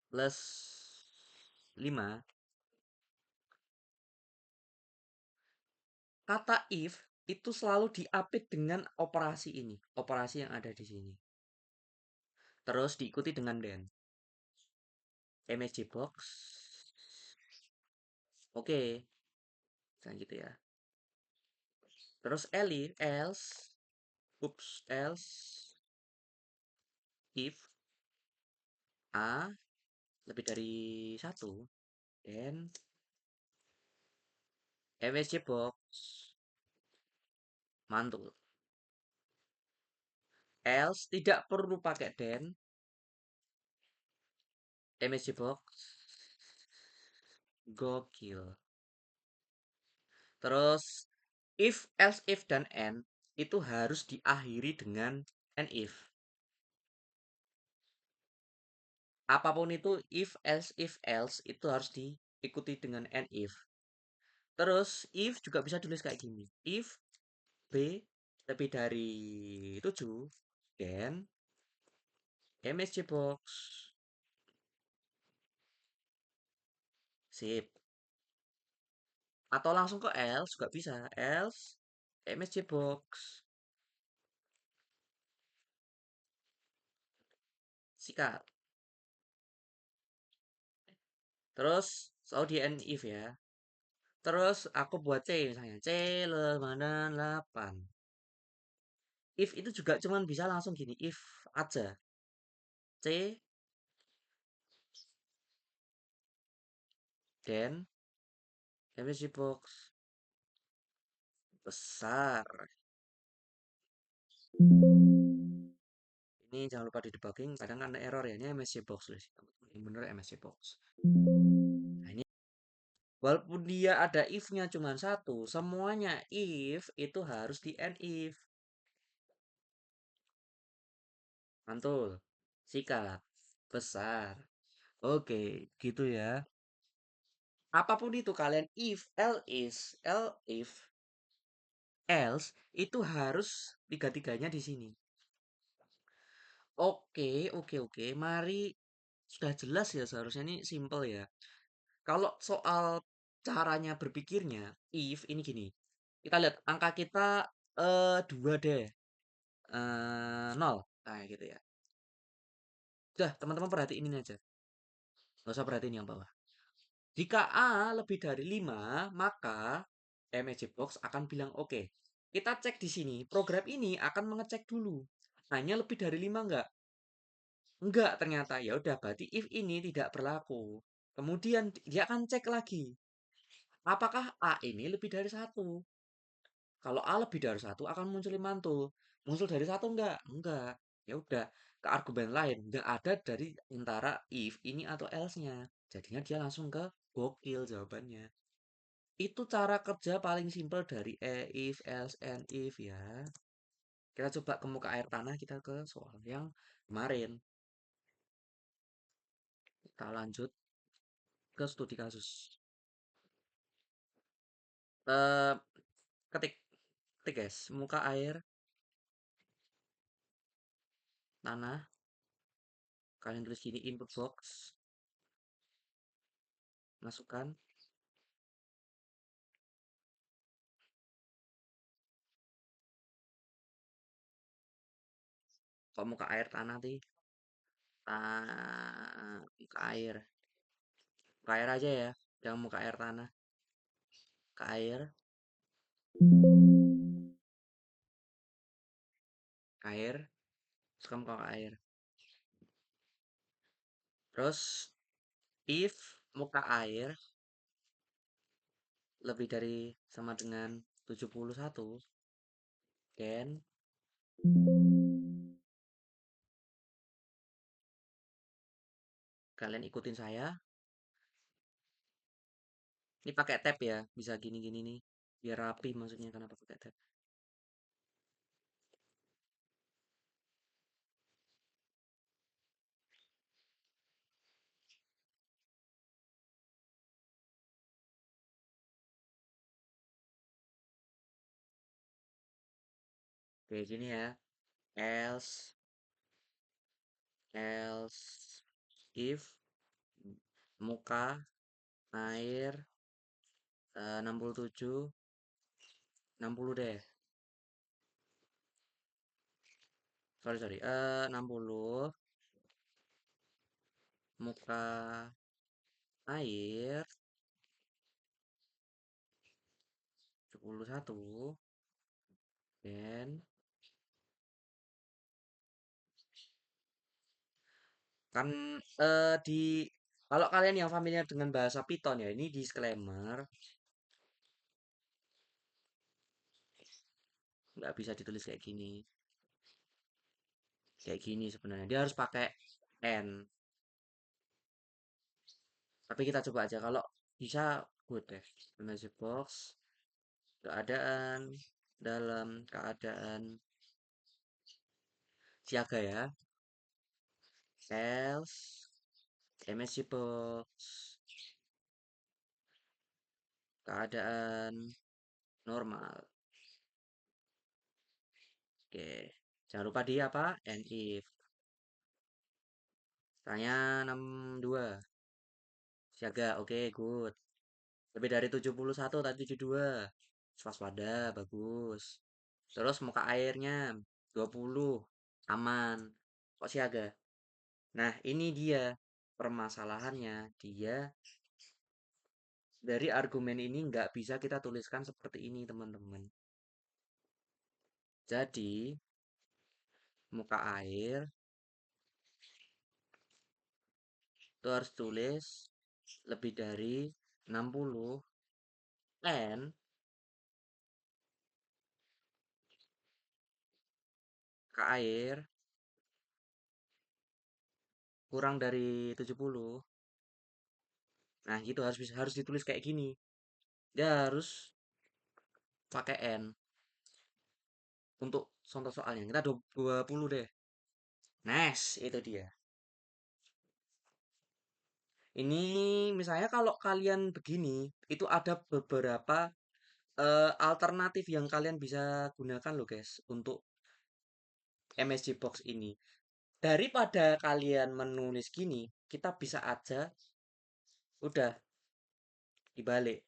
plus 5. Kata if itu selalu diapit dengan operasi ini. Operasi yang ada di sini. Terus diikuti dengan then. MSG box. Oke. Misalnya gitu ya. Terus else, if A lebih dari 1, then MSG box mantul. Else tidak perlu pakai then, MSG box gokil. Terus if, else, if, dan and itu harus diakhiri dengan and if. Apapun itu if else itu harus diikuti dengan and if. Terus if juga bisa tulis kayak gini. If B lebih dari 7, then MSG box. Sip. Atau langsung ke else juga bisa. Else MSG box. Sikat. Terus selalu di and if ya. Terus aku buat C misalnya. C lebih dari 8. If itu juga cuman bisa langsung gini. If aja. C dan MSG box besar. Ini jangan lupa di debugging. Kadang kan ada error ya. Ini MSG box. Yang bener MSG box. Nah, ini walaupun dia ada if-nya cuma satu, semuanya if itu harus di end if. Mantul. Sikat. Besar. Oke, gitu ya. Apapun itu kalian if, else itu harus tiga-tiganya di sini. Oke, oke, oke. Mari sudah jelas ya seharusnya ini simple ya. Kalau soal caranya berpikirnya, if ini gini. Kita lihat angka kita 2 deh. 0. Nah, gitu ya. Udah, teman-teman perhatiin ini aja. Gak usah perhatiin yang bawah. Jika A lebih dari 5, maka Magic Box akan bilang oke. Kita cek di sini, program ini akan mengecek dulu. Hanya lebih dari 5 enggak? Enggak ternyata. Ya udah berarti if ini tidak berlaku. Kemudian dia akan cek lagi. Apakah A ini lebih dari satu? Kalau A lebih dari satu akan muncul mantul. Muncul dari satu enggak? Enggak. Ya udah ke argumen lain. Enggak ada dari antara if ini atau else-nya. Jadinya dia langsung ke gokil jawabannya. Itu cara kerja paling simpel dari if, else, and if ya. Kita coba ke muka air tanah, kita ke soal yang kemarin. Kita lanjut ke studi kasus. Eh, ketik, ketik guys, muka air tanah. Kalian tulis gini input box, masukkan. Kok muka air tanah sih? Muka air. Muka air aja ya, jangan muka air tanah. Muka air, air, suka muka air. Terus if muka air lebih dari sama dengan 71, then kalian ikutin saya. Ini pakai tab ya, bisa gini-gini nih. Biar rapi maksudnya kenapa pakai tab. Kayak gini ya. Else, else, if, muka, air, 67, 60 deh. Sorry, sorry. 60, muka, air, 71, dan kan di kalau kalian yang familiar dengan bahasa Python ya, ini disclaimer, nggak bisa ditulis kayak gini. Kayak gini sebenarnya. Dia harus pakai N. Tapi kita coba aja kalau bisa good deh. Magic box keadaan dalam keadaan siaga ya. Else MSC box keadaan normal. Oke. Jangan lupa di apa? And if. Tanya 62. Siaga. Oke, good. Lebih dari 71 tadi 72. Waspada, bagus. Terus muka airnya 20. Aman. Kok siaga? Nah, ini dia permasalahannya. Dia Dari argumen ini nggak bisa kita tuliskan seperti ini, teman-teman. Jadi, muka air itu harus tulis lebih dari 60 N ke air kurang dari 70. Nah, gitu harus ditulis kayak gini. Dia harus pakai N untuk contoh soalnya. Kita 20 deh. Nice, itu dia. Ini misalnya kalau kalian begini, itu ada beberapa alternatif yang kalian bisa gunakan loh guys untuk MSG Box ini. Daripada kalian menulis gini, kita bisa aja udah dibalik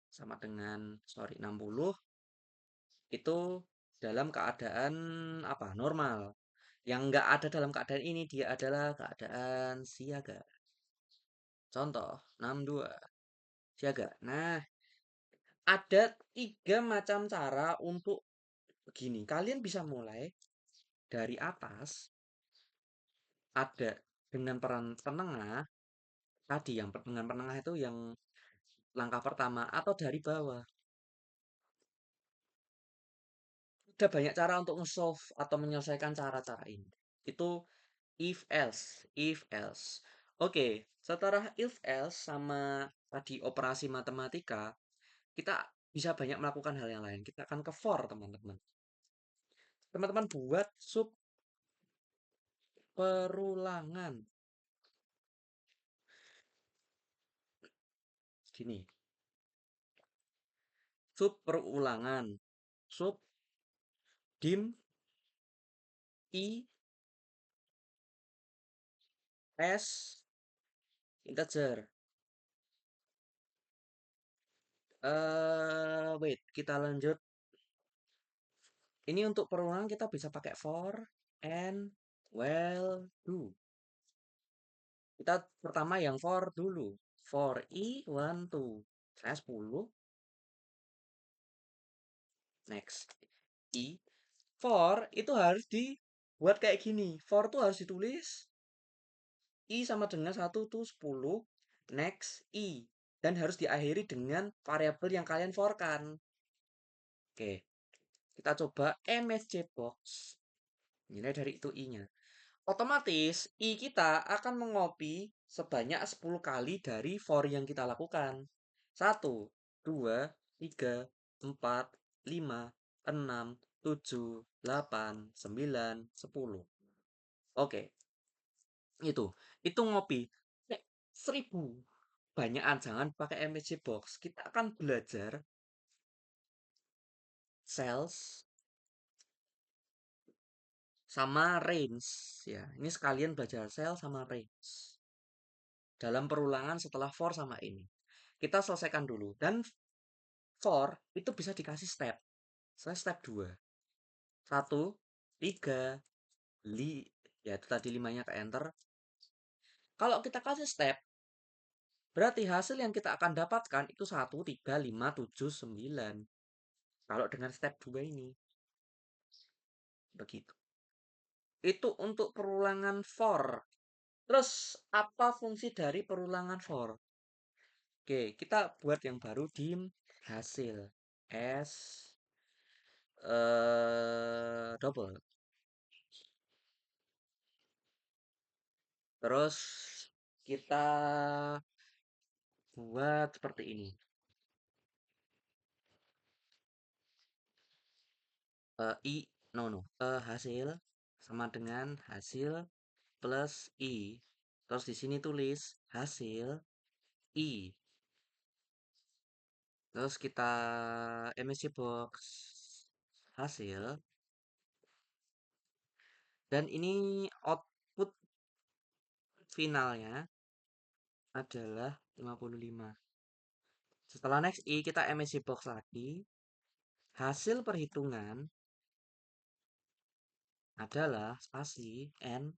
sama dengan sorry 60 itu dalam keadaan apa? Normal. Yang nggak ada dalam keadaan ini dia adalah keadaan siaga. Contoh 62 siaga. Nah, ada tiga macam cara untuk begini. Kalian bisa mulai dari atas, ada dengan peran penengah. Tadi yang dengan penengah itu yang langkah pertama atau dari bawah. Ada banyak cara untuk nge-solve atau menyelesaikan cara-cara ini. Itu if else. Oke, setelah if else sama tadi operasi matematika, kita bisa banyak melakukan hal yang lain. Kita akan ke for, teman-teman. Teman-teman buat sub perulangan. Gini, sub perulangan. Sub dim i s integer. Wait, kita lanjut. Ini untuk perulangan kita bisa pakai for and while do. Kita pertama yang for dulu. For i 1 2. Saya 10. Next. I. For itu harus dibuat kayak gini. For itu harus ditulis i sama dengan 1 tuh 10. Next i. Dan harus diakhiri dengan variabel yang kalian for kan. Oke. Kita coba MSC box. Nilai dari itu i-nya. Otomatis i kita akan mengopi sebanyak 10 kali dari for yang kita lakukan. 1, 2, 3, 4, 5, 6, 7, 8, 9, 10. Oke, itu. Itu ngopi. Nek 1000. Banyakan jangan pakai MSG box. Kita akan belajar sales sama range ya. Ini sekalian belajar sales sama range dalam perulangan setelah for sama ini. Kita selesaikan dulu. Dan for itu bisa dikasih step. Saya step 2. 1, 3, ya itu tadi 5-nya ke enter. Kalau kita kasih step, berarti hasil yang kita akan dapatkan itu 1, 3, 5, 7, 9. Kalau dengan step 2 ini. Begitu. Itu untuk perulangan for. Terus, apa fungsi dari perulangan for? Oke, kita buat yang baru di hasil. S double. Terus kita buat seperti ini. I no no. Hasil sama dengan hasil plus i. Terus di sini tulis hasil i. Terus kita MSC box hasil dan ini output finalnya adalah 55. Setelah next i kita MSC box lagi. Hasil perhitungan adalah spasi n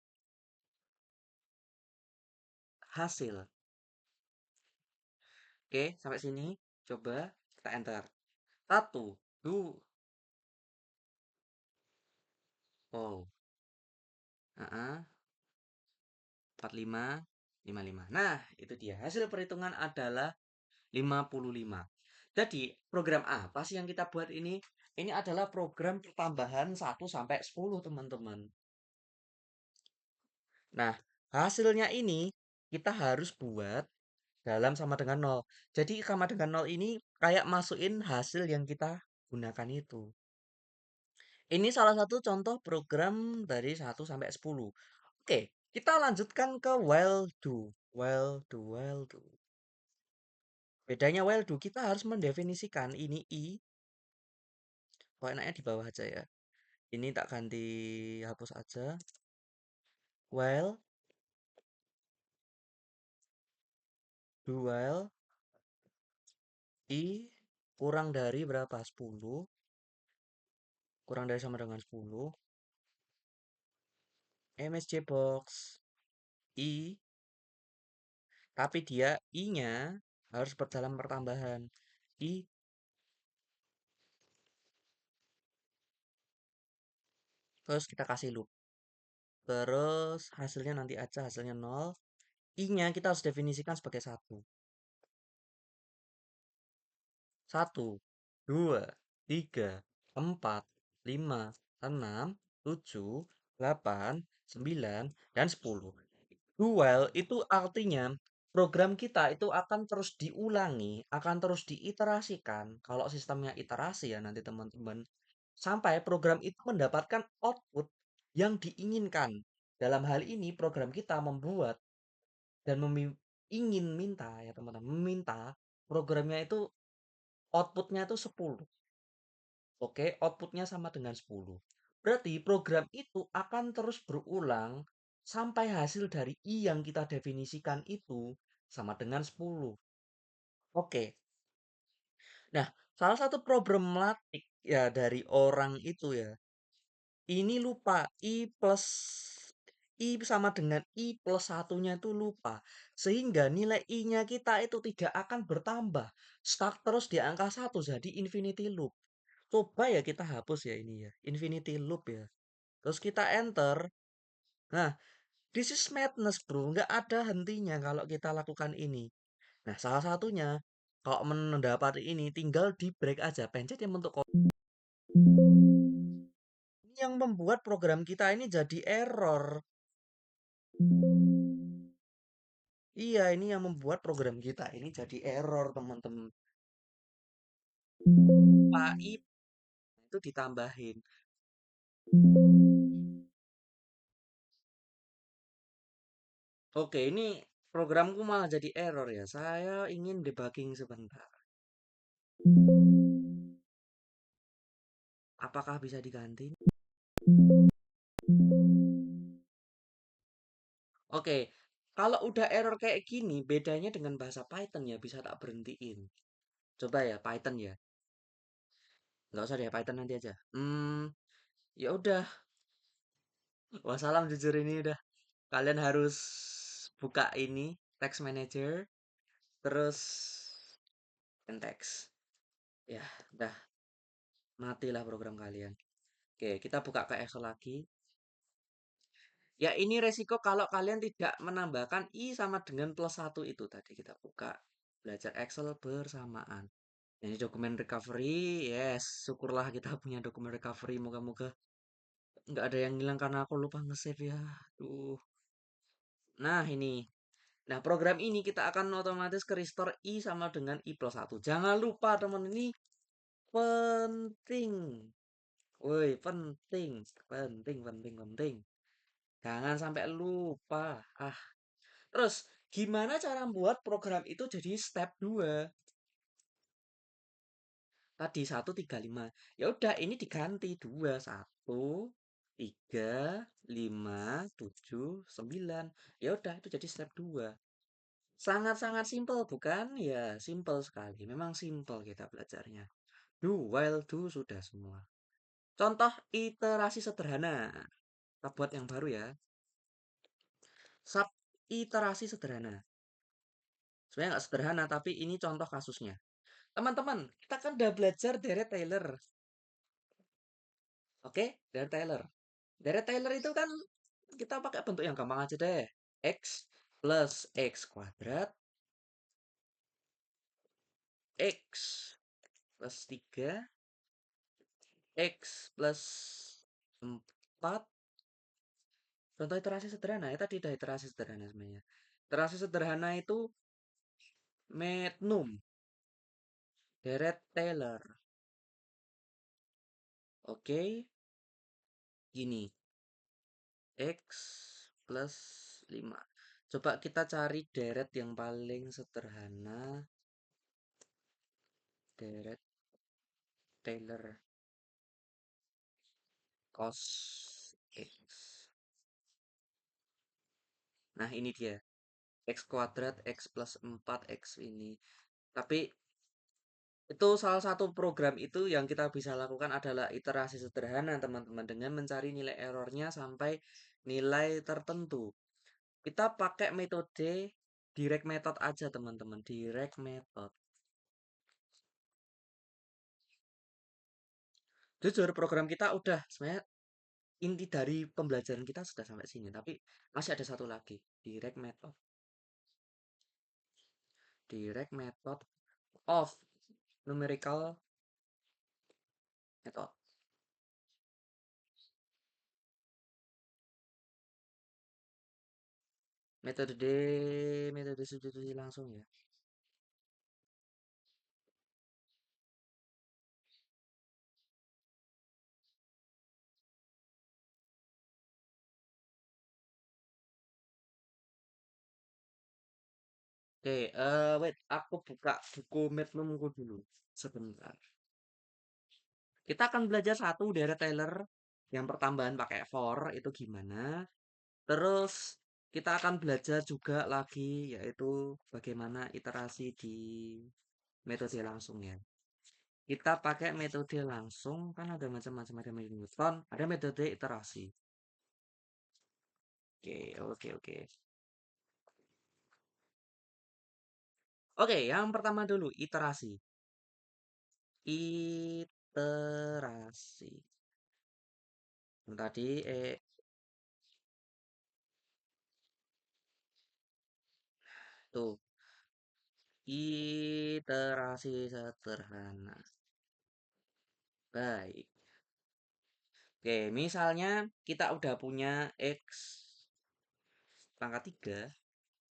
hasil. Oke, sampai sini. Coba kita enter. Satu, dua, oh, heeh, 45, 55. Nah, itu dia. Hasil perhitungan adalah 55. Jadi, program apa sih yang kita buat ini? Ini adalah program pertambahan 1 sampai 10, teman-teman. Nah, hasilnya ini kita harus buat dalam sama dengan nol. Jadi, sama dengan nol ini kayak masukin hasil yang kita gunakan itu. Ini salah satu contoh program dari 1 sampai 10. Oke, kita lanjutkan ke while do. While do, while do. Bedanya while do, kita harus mendefinisikan ini i. Kok enaknya di bawah aja ya. Ini tak ganti hapus aja. While, do while, i kurang dari berapa? 10. Kurang dari sama dengan 10. MSC box. I, tapi dia i-nya harus berdalam pertambahan. I, terus kita kasih loop. Terus hasilnya nanti aja, hasilnya nol. I-nya kita harus definisikan sebagai satu. Satu, dua, tiga, empat, lima, enam, tujuh, delapan, sembilan, dan 10. Dual itu artinya program kita itu akan terus diulangi, akan terus diiterasikan. Kalau sistemnya iterasi ya nanti teman-teman. Sampai program itu mendapatkan output yang diinginkan. Dalam hal ini program kita membuat dan ingin minta ya teman-teman, meminta programnya itu outputnya itu 10. Oke, outputnya sama dengan 10. Berarti program itu akan terus berulang sampai hasil dari I yang kita definisikan itu sama dengan 10. Oke. Nah, salah satu problematik ya dari orang itu ya. Ini lupa I sama dengan I plus satunya itu lupa. Sehingga nilai I-nya kita itu tidak akan bertambah. Stuck terus di angka 1 jadi infinity loop. Coba ya kita hapus ya ini ya. Infinity loop ya. Terus kita enter. Nah, this is madness bro. Nggak ada hentinya kalau kita lakukan ini. Nah, salah satunya kalau mendapat ini tinggal di break aja. Pencet yang bentuk ini yang membuat program kita ini jadi error. Iya, ini yang membuat program kita ini jadi error, teman-teman. AI itu ditambahin. Oke, ini programku malah jadi error ya. Saya ingin debugging sebentar. Apakah bisa diganti? Oke, kalau udah error kayak gini, bedanya dengan bahasa Python ya, bisa tak berhentiin. Coba ya, Python ya. Nggak usah deh, Python nanti aja. Ya udah. Wassalam jujur ini udah. Kalian harus buka ini, text manager, terus text. Ya, udah matilah program kalian. Oke, kita buka ke Excel lagi. Ya, ini resiko kalau kalian tidak menambahkan I sama dengan plus satu itu tadi kita buka. Belajar Excel bersamaan. Ini dokumen recovery, yes. Syukurlah kita punya dokumen recovery. Moga-moga nggak ada yang hilang karena aku lupa nge-save ya. Duh. Nah, ini. Nah, program ini kita akan otomatis ke restore I sama dengan I plus satu. Jangan lupa teman, ini penting. Woi, penting. Penting, penting, penting. Jangan sampai lupa. Ah, terus gimana cara membuat program itu jadi step 2? Tadi 1, 3, 5. Ya udah ini diganti 2, 1, 3, 5, 7, 9. Ya udah itu jadi step 2. Sangat-sangat simpel bukan? Ya, simpel sekali. Memang simpel kita belajarnya. Do, while, do sudah semua. Contoh iterasi sederhana. Kita buat yang baru ya. Sub iterasi sederhana. Sebenarnya nggak sederhana, tapi ini contoh kasusnya. Teman-teman, kita kan udah belajar deret Taylor. Oke, deret Taylor. Deret Taylor itu kan kita pakai bentuk yang gampang aja deh. X plus X kuadrat, X plus 3, X plus 4. Contoh iterasi sederhana, ya tadi udah iterasi sederhana sebenarnya. Iterasi sederhana itu Magnum, deret Taylor. Oke, gini. X plus 5. Coba kita cari deret yang paling sederhana. Deret Taylor cos X. Nah, ini dia. X kuadrat, X plus 4, X ini. Tapi itu salah satu program itu yang kita bisa lakukan adalah iterasi sederhana, teman-teman. Dengan mencari nilai errornya sampai nilai tertentu. Kita pakai metode direct method aja, teman-teman. Direct method. Jujur, program kita udah sebenarnya inti dari pembelajaran kita sudah sampai sini, tapi masih ada satu lagi, direct method. Direct method of numerical method. Metode substitusi langsung ya. Oke, wait, aku buka buku Magnumku dulu sebentar. Kita akan belajar satu deret Taylor yang pertambahan pakai for itu gimana. Terus kita akan belajar juga lagi yaitu bagaimana iterasi di metode langsung ya. Kita pakai metode langsung kan ada macam-macam, ada metode Newton, ada metode iterasi. Oke, oke, oke. Oke, yang pertama dulu iterasi. Iterasi. Yang tadi tuh iterasi sederhana. Baik. Oke, misalnya kita udah punya X pangkat 3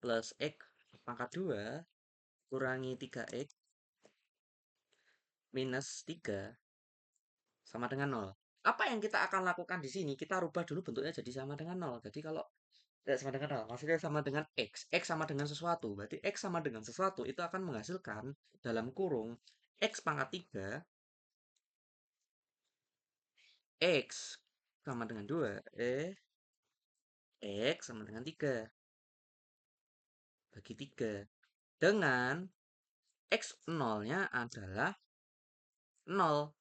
plus X pangkat 2 kurangi 3X minus 3 sama dengan nol. Apa yang kita akan lakukan di sini? Kita rubah dulu bentuknya jadi sama dengan nol. Jadi kalau tidak sama dengan nol, maksudnya sama dengan X sama dengan sesuatu. Berarti X sama dengan sesuatu itu akan menghasilkan dalam kurung X pangkat 3, X sama dengan 2, X sama dengan 3 bagi 3. Dengan X nolnya adalah nol.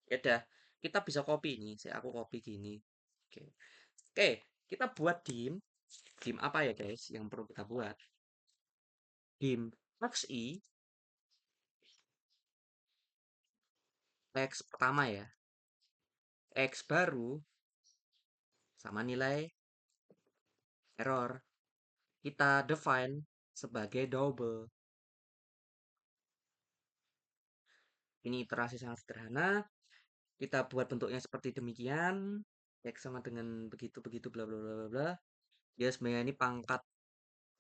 Ya udah, kita bisa copy ini. Saya aku copy gini. Oke. Oke, kita buat dim. Dim apa ya, guys? Yang perlu kita buat. Dim max i X pertama ya. X baru sama nilai error. Kita define sebagai double. Ini iterasi sangat sederhana. Kita buat bentuknya seperti demikian. X sama dengan begitu-begitu bla bla bla bla bla. Ya sebenarnya ini pangkat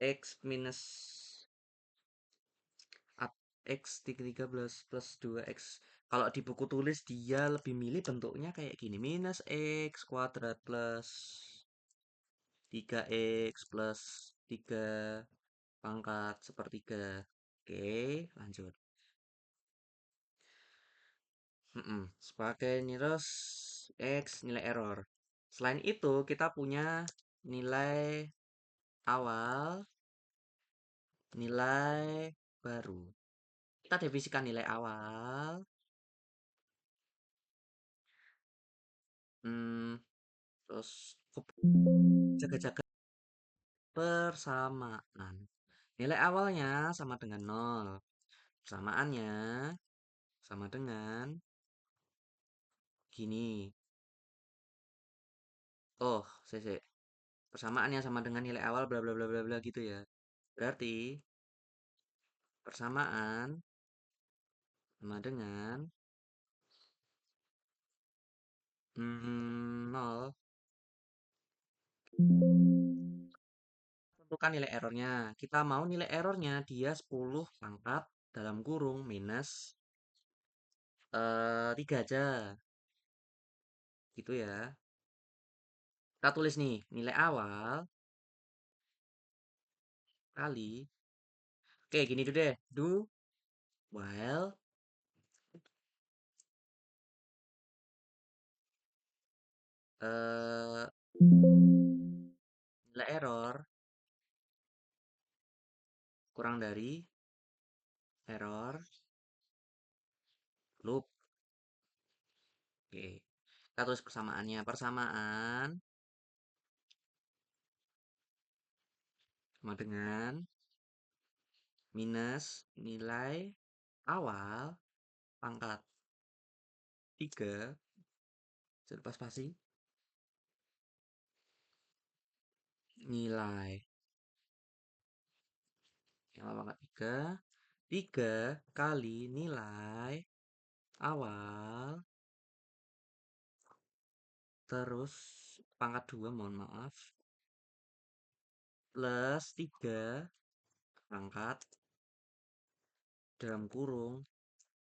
X minus X 3 plus 2X. Kalau di buku tulis dia lebih milih bentuknya kayak gini. Minus X kuadrat plus 3X plus 3 pangkat sepertiga. Oke, lanjut. Sebagai terus X nilai error. Selain itu, kita punya nilai awal, nilai baru. Kita definisikan nilai awal. Hmm, terus jaga-jaga persamaan. Nilai awalnya sama dengan nol. Persamaannya sama dengan gini. Oh, cc. Persamaannya sama dengan nilai awal bla bla bla bla bla gitu ya. Berarti persamaan sama dengan 0. Tentukan nilai errornya. Kita mau nilai errornya dia 10 pangkat dalam kurung minus 3 aja. Gitu ya. Kita tulis nih, nilai awal kali. Oke, gini dulu deh. Do while eh nilai error kurang dari error loop. Oke. Kita tulis persamaannya. Persamaan sama dengan minus nilai awal pangkat 3. Saya lupa spasi. Nilai yang awal pangkat 3. 3 kali nilai awal terus pangkat 2, mohon maaf, plus 3 pangkat dalam kurung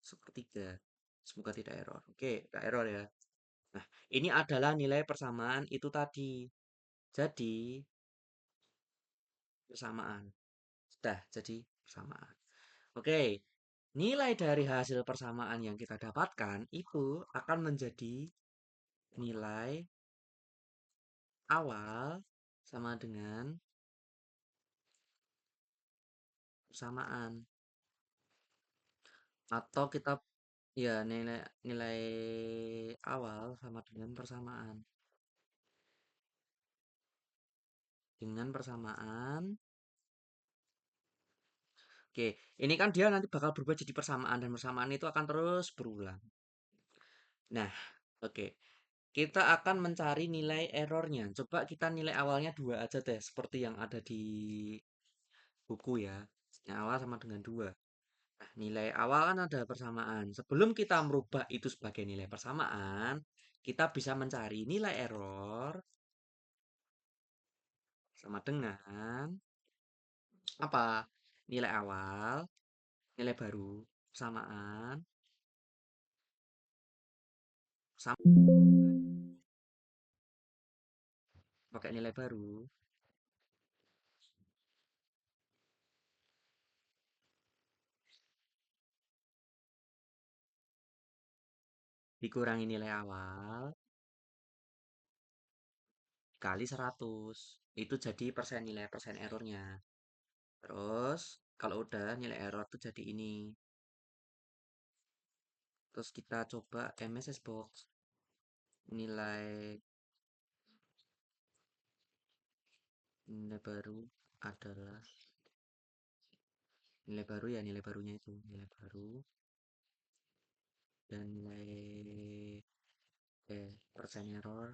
sepertiga. Semoga tidak error. Oke, tidak error ya. Nah, ini adalah nilai persamaan itu tadi. Jadi, persamaan. Sudah, jadi persamaan. Oke, nilai dari hasil persamaan yang kita dapatkan itu akan menjadi nilai awal sama dengan persamaan. Atau kita ya nilai nilai awal sama dengan persamaan. Dengan persamaan. Oke, ini kan dia nanti bakal berubah jadi persamaan dan persamaan itu akan terus berulang. Nah, oke. Kita akan mencari nilai errornya. Coba kita nilai awalnya 2 aja deh, seperti yang ada di buku ya. Yang awal sama dengan 2. Nah, nilai awal kan ada persamaan. Sebelum kita merubah itu sebagai nilai persamaan, kita bisa mencari nilai error sama dengan apa? Nilai awal, nilai baru, persamaan, sama pakai nilai baru, dikurangi nilai awal, kali 100. Itu jadi persen nilai persen errornya. Terus, kalau udah nilai error tuh jadi ini. Terus kita coba MSS Box. Nilai nilai baru adalah nilai baru ya, nilai barunya itu. Nilai baru dan nilai persen error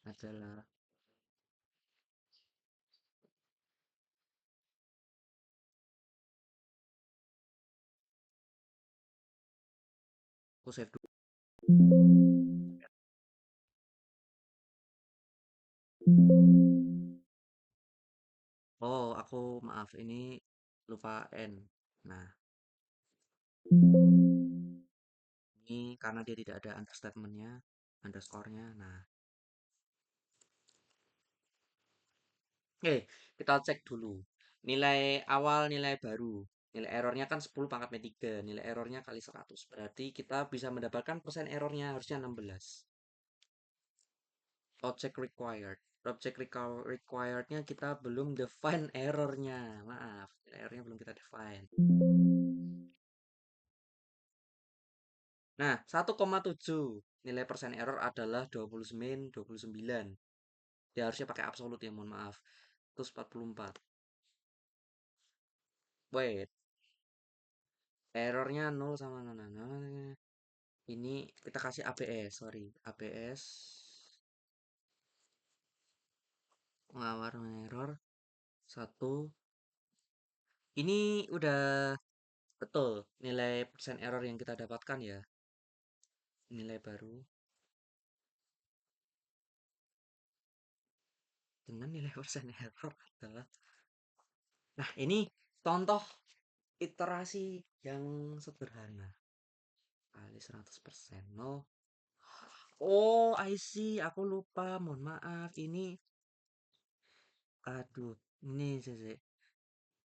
adalah aku save dulu. Oh, aku maaf ini lupa N. Nah, ini karena dia tidak ada understatementnya, underscore-nya. Nah, oke, kita cek dulu. Nilai awal, nilai baru. Nilai errornya kan 10 pangkat 3. Nilai errornya kali 100. Berarti kita bisa mendapatkan persen errornya harusnya 16. Object required. Requirednya kita belum define errornya. Maaf, nilai errornya belum kita define. Nah, 1,7 nilai persen error adalah 29, 29. Dia harusnya pakai absolut ya, mohon maaf. Terus 44. Wait, errornya nol sama nol. Ini kita kasih ABS, sorry. ABS mengawar error satu. Ini udah betul nilai persen error yang kita dapatkan ya. Nilai baru dengan nilai persen error adalah. Nah, ini contoh iterasi yang sederhana. Kali 100% nol. Oh, I see. Aku lupa. Mohon maaf. Ini, aduh. Ini, sih.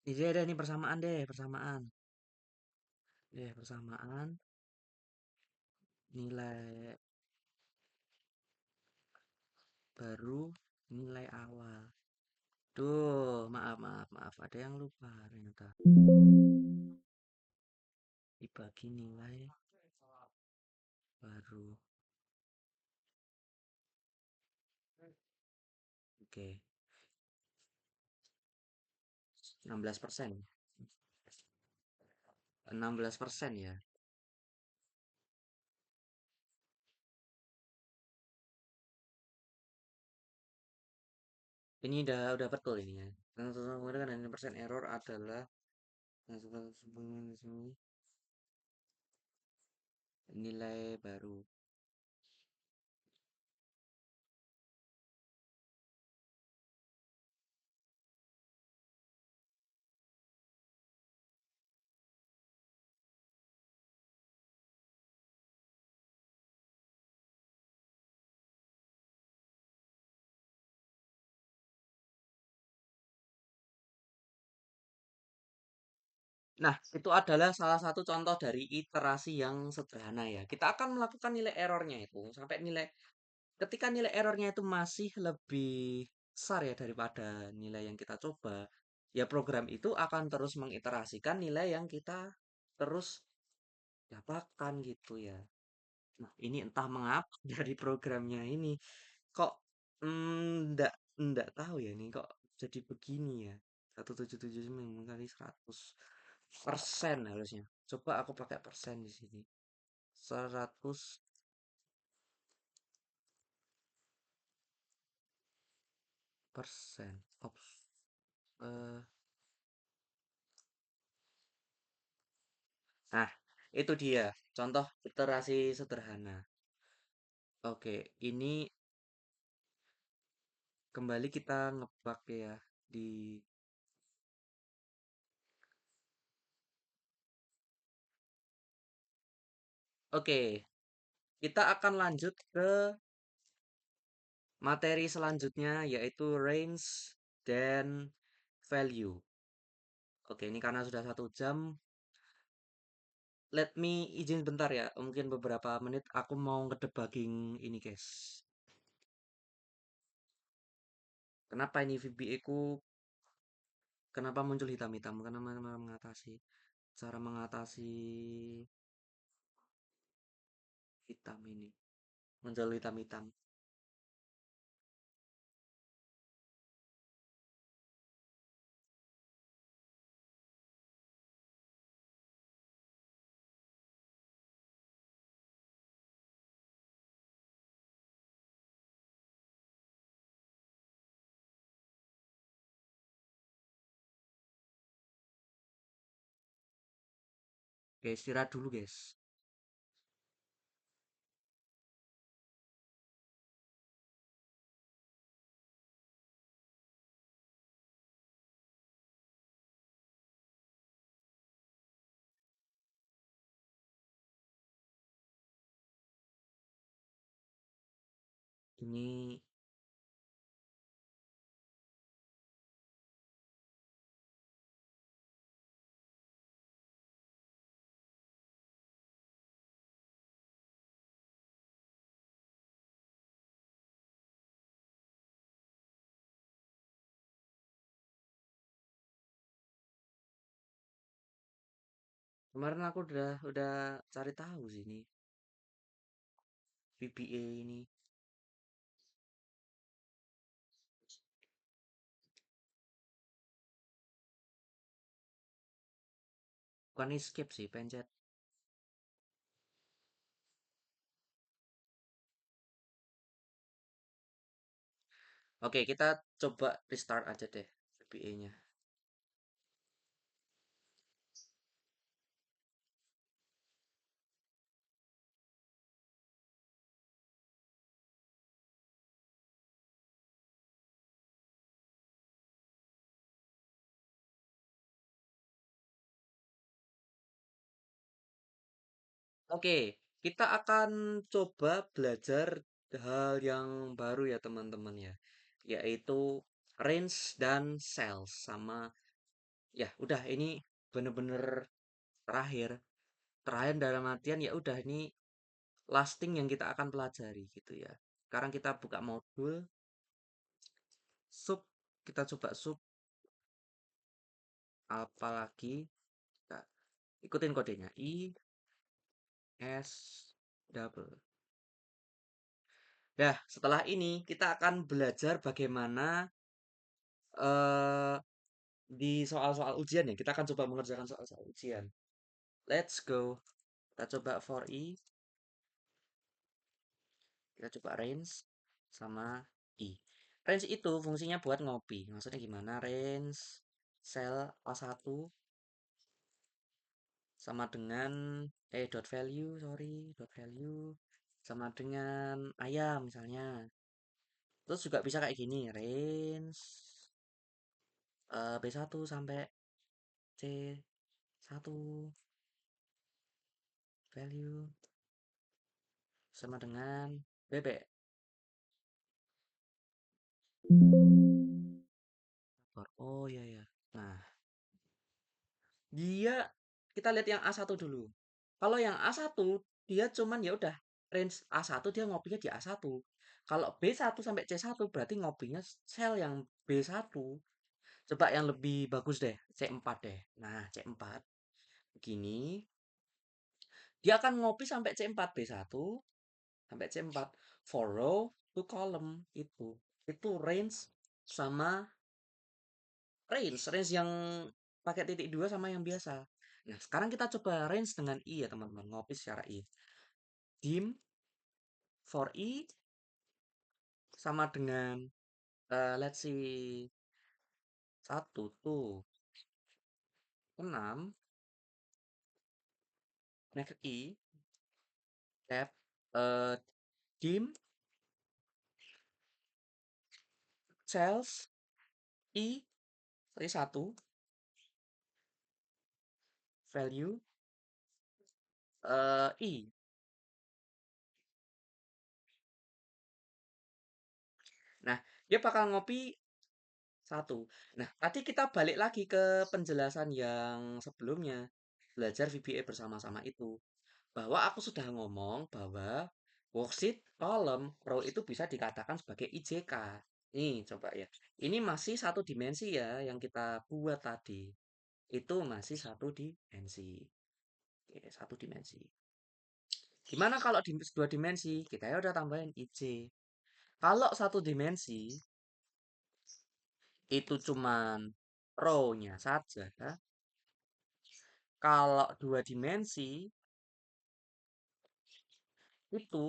Ini ada nih persamaan deh. Persamaan. Persamaan. Nilai baru. Nilai awal. Duh, maaf, maaf, maaf. Ada yang lupa ternyata. Dibagi nilai baru. Oke. 16%. 16% ya. Ini udah betul ini ya. Kemudian persen error adalah nilai baru. Nah, itu adalah salah satu contoh dari iterasi yang sederhana ya. Kita akan melakukan nilai errornya itu sampai ketika nilai errornya itu masih lebih besar ya daripada nilai yang kita coba, ya program itu akan terus mengiterasikan nilai yang kita terus dapatkan gitu ya. Nah, ini entah mengapa dari programnya ini kok ndak tahu ya nih kok jadi begini ya. 177 kali 100% harusnya. Coba aku pakai persen di sini. 100%. Ops. Eh, nah, itu dia contoh iterasi sederhana. Oke, ini kembali kita ngebug ya di. Oke, kita akan lanjut ke materi selanjutnya yaitu range dan value. Oke, ini karena sudah 1 jam, let me izin bentar ya. Mungkin beberapa menit aku mau ngedebugging ini, guys. Kenapa ini VBA ku kenapa muncul hitam-hitam? Karena mengatasi cara mengatasi hitam ini. Muncul hitam-hitam. Oke, istirahat dulu, guys. Ini kemarin aku udah cari tahu sih ini VBA ini. Bukan escape sih, pencet. Oke, kita coba restart aja deh VPA-nya. Oke, kita akan coba belajar hal yang baru ya teman-teman ya, yaitu range dan cells sama ya udah ini bener-bener terakhir terakhir dalam artian ya udah ini lasting yang kita akan pelajari gitu ya. Sekarang kita buka modul sub, kita coba sub apalagi kita ikutin kodenya I S double. Nah, setelah ini kita akan belajar bagaimana eh di soal-soal ujian ya. Kita akan coba mengerjakan soal-soal ujian. Let's go. Kita coba for I, kita coba range sama I. Range itu fungsinya buat ngopi. Maksudnya gimana? Range cell A1 sama dengan dot value, sorry, dot value sama dengan ayam misalnya. Terus juga bisa kayak gini, range B1 sampai C1 value sama dengan bebek. Oh iya ya. Nah, dia kita lihat yang A1 dulu. Kalau yang A1 dia cuman ya udah range A1 dia ngopinya di A1. Kalau B1 sampai C1 berarti ngopinya sel yang B1. Coba yang lebih bagus deh, C4 deh. Nah, C4 begini, dia akan ngopi sampai C4 B1 sampai C4 for row to column itu. Itu range sama range yang pakai titik dua sama yang biasa. Nah, sekarang kita coba range dengan I ya teman-teman, ngopi secara I. Dim for I sama dengan let's see satu tuh 6 next I tab dim cells I tadi satu value I. Nah, dia bakal ngopi satu. Nah, tadi kita balik lagi ke penjelasan yang sebelumnya belajar VBA bersama-sama itu. Bahwa aku sudah ngomong bahwa worksheet, kolom, row itu bisa dikatakan sebagai IJK. Nih, coba ya. Ini masih satu dimensi ya yang kita buat tadi. Itu masih satu dimensi. Oke, satu dimensi. Gimana kalau di dua dimensi? Kita ya udah tambahin IJ. Kalau satu dimensi itu cuman row-nya saja. Kalau dua dimensi itu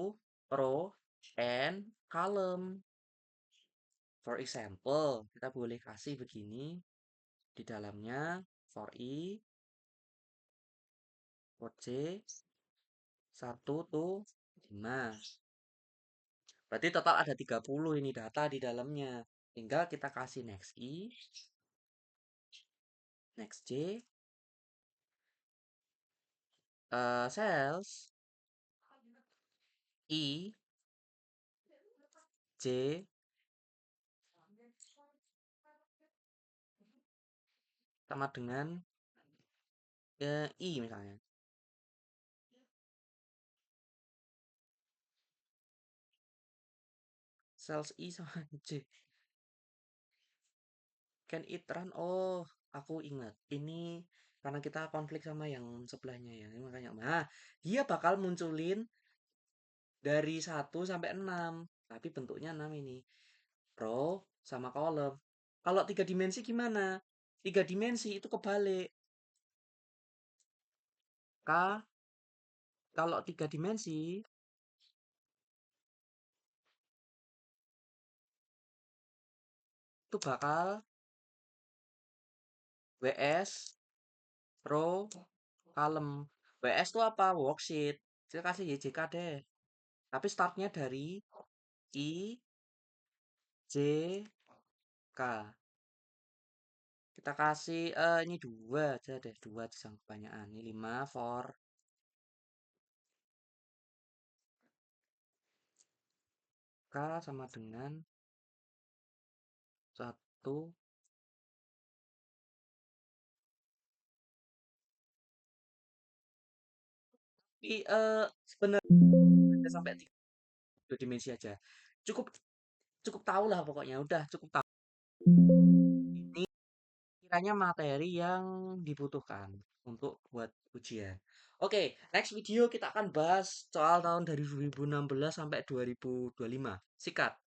row and column. For example, kita boleh kasih begini di dalamnya for I, for J, 1 tuh 5. Berarti total ada 30 ini data di dalamnya. Tinggal kita kasih next I, next J, cells, I, J, sama dengan I misalnya. Cells I sama J. Can it run? Oh, aku ingat. Ini karena kita konflik sama yang sebelahnya ya. Ini makanya. Nah, dia bakal munculin dari 1 sampai 6. Tapi bentuknya 6 ini. Row sama column. Kalau tiga dimensi gimana? Tiga dimensi itu kebalik. Maka kalau tiga dimensi itu bakal WS row column. WS itu apa? Worksheet. Kita kasih YJK deh. Tapi startnya dari I, J, K. Kita kasih ini dua aja deh, dua jangan kebanyakan. Ini 5 for K sama dengan satu. Tapi sebenarnya ada sampai tiga dimensi aja. Cukup cukup tahu lah pokoknya. Udah cukup tahu. Ini kiranya materi yang dibutuhkan untuk buat ujian. Oke, next video kita akan bahas soal tahun dari 2016 sampai 2025. Sikat.